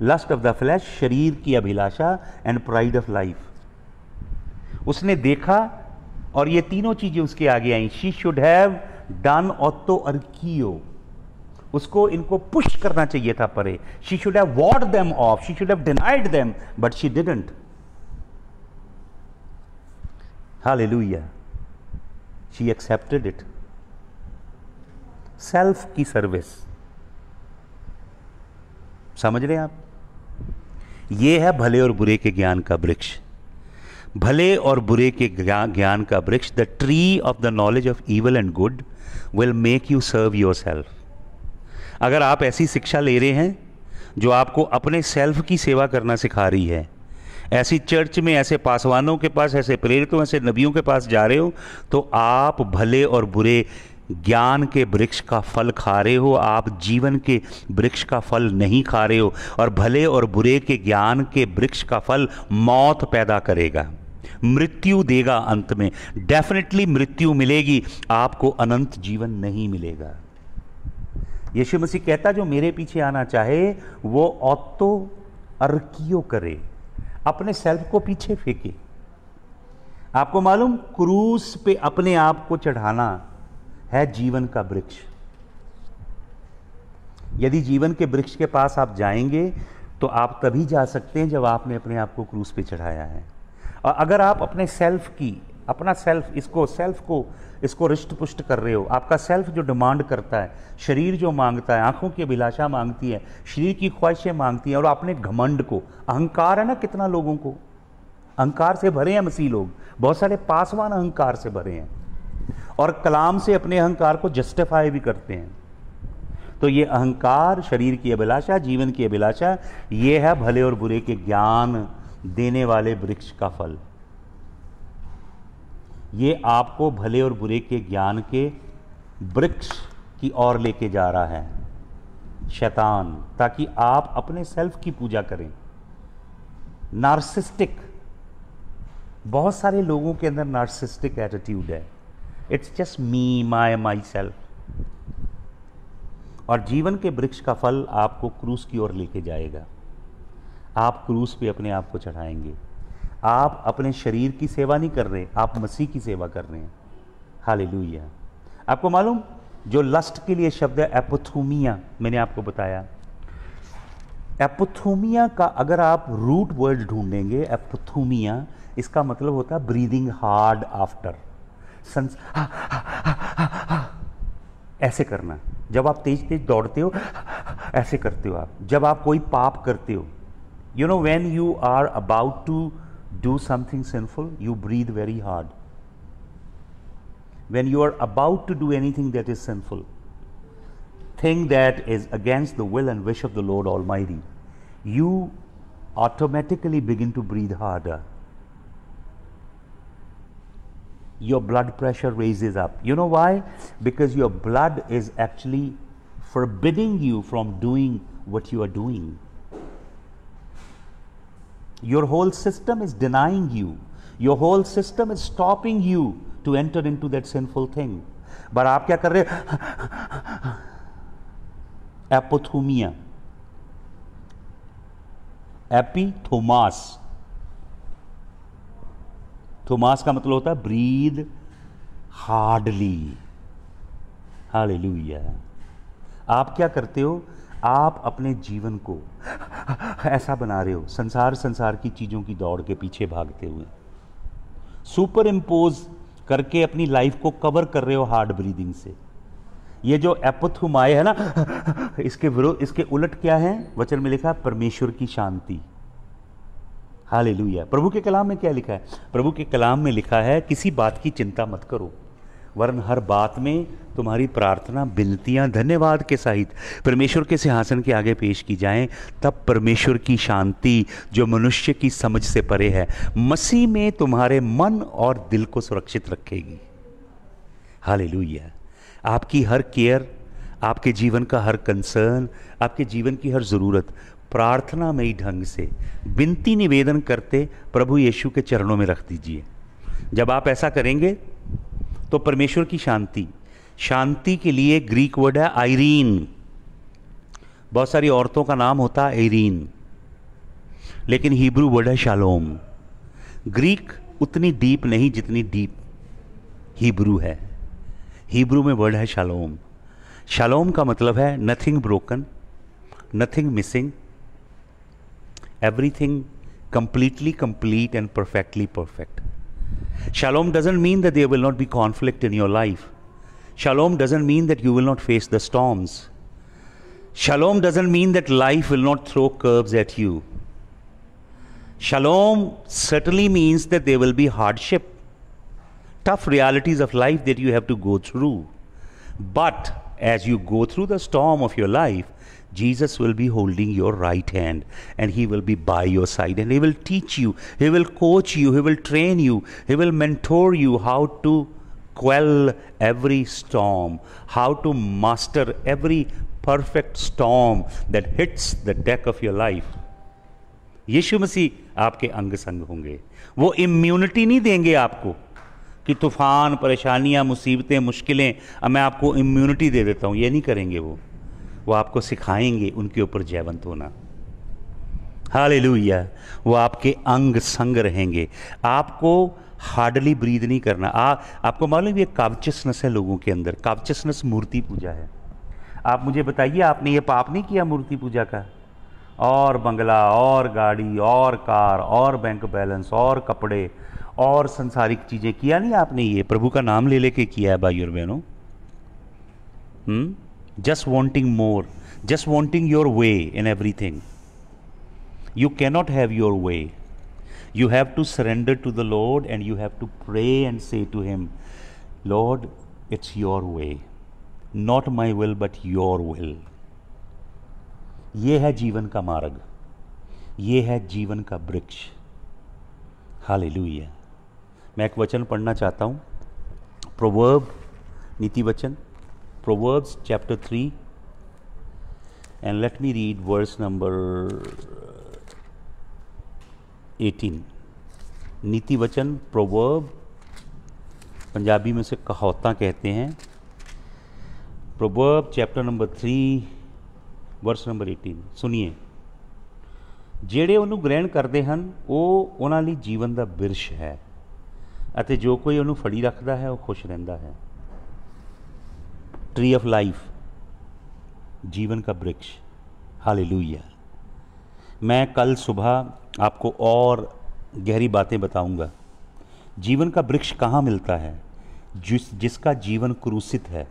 लस्ट ऑफ द फ्लैश, शरीर की अभिलाषा, एंड प्राइड ऑफ लाइफ। उसने देखा और ये तीनों चीजें उसके आगे आई। शी शुड हैव डन ऑटोआर्कियो, उसको इनको पुश करना चाहिए था परे। She should have ward them off, she should have denied them, but she didn't. Hallelujah. She accepted it. Self की सर्विस, समझ रहे हैं आप? यह है भले और बुरे के ज्ञान का वृक्ष। भले और बुरे के ज्ञान का वृक्ष, the tree of the knowledge of evil and good will make you serve your self. अगर आप ऐसी शिक्षा ले रहे हैं जो आपको अपने सेल्फ की सेवा करना सिखा रही है, ऐसी चर्च में, ऐसे पासवानों के पास, ऐसे प्रेरितों, ऐसे नबियों के पास जा रहे हो, तो आप भले और बुरे ज्ञान के वृक्ष का फल खा रहे हो, आप जीवन के वृक्ष का फल नहीं खा रहे हो। और भले और बुरे के ज्ञान के वृक्ष का फल मौत पैदा करेगा, मृत्यु देगा। अंत में डेफिनेटली मृत्यु मिलेगी, आपको अनंत जीवन नहीं मिलेगा। यीशु मसीह कहता, जो मेरे पीछे आना चाहे वो ऑटोआर्कियो करे, अपने सेल्फ को पीछे फेंके। आपको मालूम, क्रूस पे अपने आप को चढ़ाना है जीवन का वृक्ष। यदि जीवन के वृक्ष के पास आप जाएंगे तो आप तभी जा सकते हैं जब आपने अपने आप को क्रूस पे चढ़ाया है। और अगर आप अपने सेल्फ की, अपना सेल्फ, इसको रिष्ट पुष्ट कर रहे हो, आपका सेल्फ जो डिमांड करता है, शरीर जो मांगता है, आंखों की अभिलाषा मांगती है, शरीर की ख्वाहिशें मांगती हैं, और आपने घमंड को, अहंकार है ना, कितना लोगों को अहंकार से भरे हैं मसीह लोग, बहुत सारे पासवान अहंकार से भरे हैं और कलाम से अपने अहंकार को जस्टिफाई भी करते हैं। तो ये अहंकार, शरीर की अभिलाषा, जीवन की अभिलाषा, ये है भले और बुरे के ज्ञान देने वाले वृक्ष का फल। ये आपको भले और बुरे के ज्ञान के वृक्ष की ओर लेके जा रहा है शैतान, ताकि आप अपने सेल्फ की पूजा करें। नार्सिस्टिक, बहुत सारे लोगों के अंदर नार्सिस्टिक एटीट्यूड है। It's just me, my self. और जीवन के वृक्ष का फल आपको क्रूस की ओर लेके जाएगा। आप क्रूस पे अपने आप को चढ़ाएंगे। आप अपने शरीर की सेवा नहीं कर रहे, आप मसीह की सेवा कर रहे हैं। हालेलुया। आपको मालूम, जो लस्ट के लिए शब्द है एपोथुमिया, मैंने आपको बताया। एपोथुमिया का अगर आप रूट वर्ड ढूंढेंगे, एपोथुमिया, इसका मतलब होता है ब्रीदिंग हार्ड आफ्टर, ऐसे करना। जब आप तेज तेज दौड़ते हो, ऐसे करते हो आप। जब आप कोई पाप करते हो, you know, when you are about to do something sinful, you breathe very hard. When you are about to do anything that is sinful, thing that is against the will and wish of the Lord Almighty, you automatically begin to breathe harder. Your blood pressure raises up. You know why? Because your blood is actually forbidding you from doing what you are doing. Your whole system is denying you. Your whole system is stopping you to enter into that sinful thing. But आप क्या कर रहे हैं? एपोथुमिया, एपिथोमास। Thomas का मतलब होता है breathe hardly. Hallelujah. आप क्या करते हो? आप अपने जीवन को ऐसा बना रहे हो, संसार की चीज़ों की दौड़ के पीछे भागते हुए, सुपर इम्पोज करके अपनी लाइफ को कवर कर रहे हो हार्ड ब्रीदिंग से। ये जो एपोथुमाए है ना, इसके विरोध, इसके उलट क्या है? वचन में लिखा है परमेश्वर की शांति। हालेलुया। प्रभु के कलाम में क्या लिखा है? प्रभु के कलाम में लिखा है किसी बात की चिंता मत करो। वरन हर बात में तुम्हारी प्रार्थना, विनतियाँ धन्यवाद के सहित परमेश्वर के सिंहासन के आगे पेश की जाएं, तब परमेश्वर की शांति जो मनुष्य की समझ से परे है, मसीह में तुम्हारे मन और दिल को सुरक्षित रखेगी। हालेलुया। आपकी हर केयर, आपके जीवन का हर कंसर्न, आपके जीवन की हर ज़रूरत प्रार्थनामयी ढंग से विनती निवेदन करते प्रभु यीशु के चरणों में रख दीजिए। जब आप ऐसा करेंगे तो परमेश्वर की शांति, शांति के लिए ग्रीक वर्ड है आइरीन। बहुत सारी औरतों का नाम होता है आइरीन, लेकिन हिब्रू वर्ड है शालोम। ग्रीक उतनी डीप नहीं जितनी डीप हिब्रू है। हिब्रू में वर्ड है शालोम। शालोम का मतलब है nothing broken, nothing missing, everything completely complete and perfectly perfect. Shalom doesn't mean that there will not be conflict in your life. Shalom doesn't mean that you will not face the storms. Shalom doesn't mean that life will not throw curves at you. Shalom certainly means that there will be hardship, tough realities of life that you have to go through. But as you go through the storm of your life, Jesus will be holding your right hand and he will be by your side and he will teach you, he will coach you, he will train you, he will mentor you how to quell every storm, how to master every perfect storm that hits the deck of your life. यीशु मसीह आपके अंग संग होंगे। वो immunity नहीं देंगे आपको कि तूफान, परेशानियां, मुसीबतें, मुश्किलें, अब मैं आपको इम्यूनिटी दे देता हूँ, ये नहीं करेंगे। वो आपको सिखाएंगे उनके ऊपर जयवंत होना। हालेलुया। वो आपके अंग संग रहेंगे। आपको हार्डली ब्रीद नहीं करना। आपको मालूम ये काव्चसनेस है लोगों के अंदर। काव्चसनेस मूर्ति पूजा है। आप मुझे बताइए, आपने ये पाप नहीं किया मूर्ति पूजा का? और बंगला और गाड़ी और कार और बैंक बैलेंस और कपड़े और संसारिक चीज़ें किया नहीं आपने? ये प्रभु का नाम ले लेके किया है भाई और बहनों। Just wanting more, just wanting your way in everything. You cannot have your way. You have to surrender to the Lord and you have to pray and say to him, Lord, it's your way, not my will but your will. ये है जीवन का मार्ग, ये है जीवन का वृक्ष। हालेलुया। मैं एक वचन पढ़ना चाहता हूँ, प्रोवर्ब, नीति वचन, Proverbs chapter 3, and let me read verse number 18. नीति वचन, प्रोवर्ब, पंजाबी में से कहावतां कहते हैं। Proverb chapter number 3 verse number 18 सुनिए। ਜਿਹੜੇ ਉਹਨੂੰ ਗ੍ਰਹਿਣ ਕਰਦੇ ਹਨ ਉਹ ਉਹਨਾਂ ਲਈ ਜੀਵਨ ਦਾ ਬਿਰਸ਼ ਹੈ ਅਤੇ ਜੋ ਕੋਈ ਉਹਨੂੰ ਫੜੀ ਰੱਖਦਾ ਹੈ ਉਹ ਖੁਸ਼ ਰਹਿੰਦਾ ਹੈ। ट्री ऑफ लाइफ, जीवन का वृक्ष। हालेलुया। मैं कल सुबह आपको और गहरी बातें बताऊंगा। जीवन का वृक्ष कहाँ मिलता है? जिसका जीवन क्रूसित है।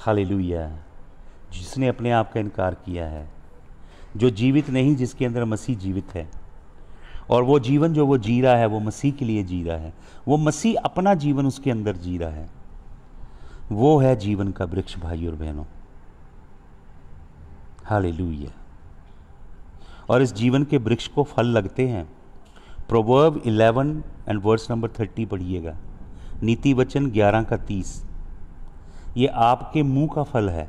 हालेलुया। जिसने अपने आप का इनकार किया है, जो जीवित नहीं, जिसके अंदर मसीह जीवित है। और वो जीवन जो वो जी रहा है वो मसीह के लिए जी रहा है। वो मसीह अपना जीवन उसके अंदर जी रहा है। वो है जीवन का वृक्ष भाई और बहनों। हालेलुया। और इस जीवन के वृक्ष को फल लगते हैं। प्रोवर्ब 11 एंड वर्स नंबर 30 पढ़िएगा। नीति वचन 11 का 30। ये आपके मुंह का फल है।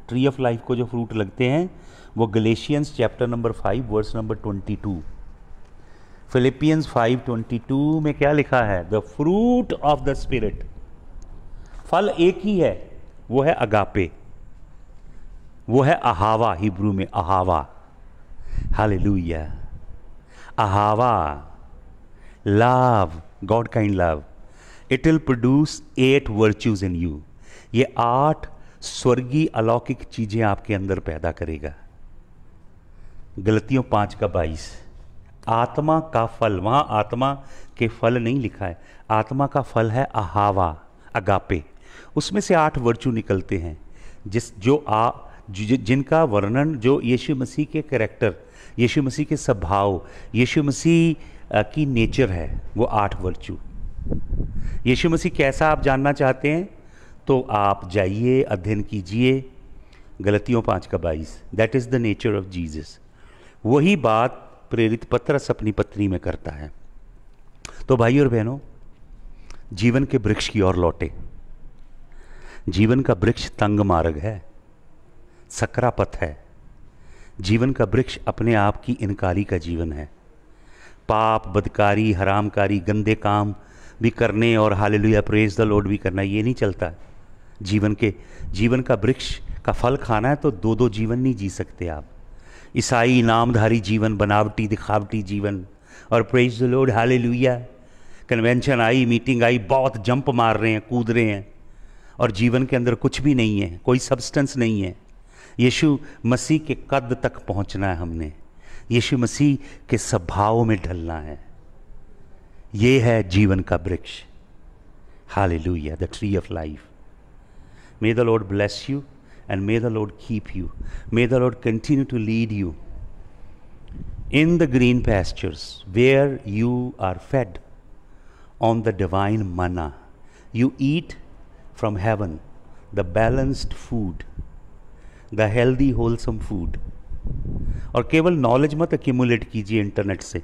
ट्री ऑफ लाइफ को जो फ्रूट लगते हैं वो Galatians chapter number 5 verse number 22। Philippians 5:22 में क्या लिखा है? The fruit of the spirit. फल एक ही है, वो है अगापे, वो है अहावा, हिब्रू में अहावा। हालेलुया। अहावा, love, God kind love. It will produce 8 virtues in you. ये 8 स्वर्गीय अलौकिक चीजें आपके अंदर पैदा करेगा। गलतियों 5 का 22। आत्मा का फल, वहां आत्मा के फल नहीं लिखा है, आत्मा का फल है अहावा, अगापे। उसमें से 8 वर्चू निकलते हैं जिनका वर्णन, जो यीशु मसीह के कैरेक्टर, यीशु मसीह के स्वभाव, यीशु मसीह की नेचर है, वो 8 वर्चू। यीशु मसीह कैसा आप जानना चाहते हैं तो आप जाइए, अध्ययन कीजिए गलतियों 5:22। That is the nature of Jesus. वही बात प्रेरित पतरस अपनी पत्री में करता है। तो भाई और बहनों, जीवन के वृक्ष की ओर लौटे। जीवन का वृक्ष तंग मार्ग है, सकरा पथ है। जीवन का वृक्ष अपने आप की इनकारी का जीवन है। पाप, बदकारी, हरामकारी, गंदे काम भी करने और हालेलुया प्रेज द लॉर्ड भी करना, ये नहीं चलता। जीवन का वृक्ष का फल खाना है तो दो जीवन नहीं जी सकते आप। ईसाई नामधारी जीवन, बनावटी दिखावटी जीवन, और praise the Lord hallelujah, convention I, meeting I, बहुत जंप मार रहे हैं, कूद रहे हैं, और जीवन के अंदर कुछ भी नहीं है, कोई सब्सटेंस नहीं है। यीशु मसीह के कद तक पहुंचना है हमने, यीशु मसीह के स्वभाव में ढलना है। ये है जीवन का वृक्ष। Hallelujah, the tree of life. May the Lord bless you and may the Lord keep you. May the Lord continue to lead you in the green pastures where you are fed on the divine manna. You eat from heaven the balanced food, the healthy wholesome food. और केवल knowledge मत accumulate कीजिए internet से।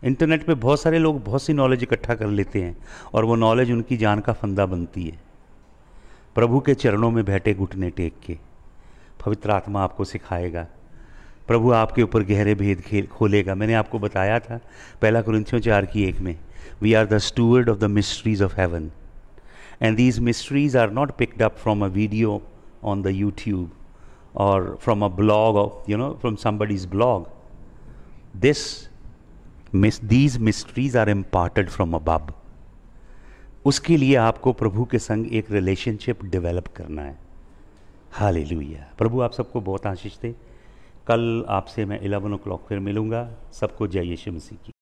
Internet पे बहुत सारे लोग बहुत सी नॉलेज इकट्ठा कर लेते हैं और वो नॉलेज उनकी जान का फंदा बनती है। प्रभु के चरणों में बैठे घुटने टेक के पवित्र आत्मा आपको सिखाएगा। प्रभु आपके ऊपर गहरे भेद खोलेगा। मैंने आपको बताया था 1 कुरिन्थियों 4:1 में, we are the steward of the mysteries of heaven and these mysteries are not picked up from a video on the YouTube or from a blog of from somebody's blog. These mysteries are imparted from above. उसके लिए आपको प्रभु के संग एक relationship develop करना है। Hallelujah. प्रभु आप सबको बहुत आशीष दे। कल आपसे मैं 11 o'clock फिर मिलूँगा। सबको जय यीशु मसीह की।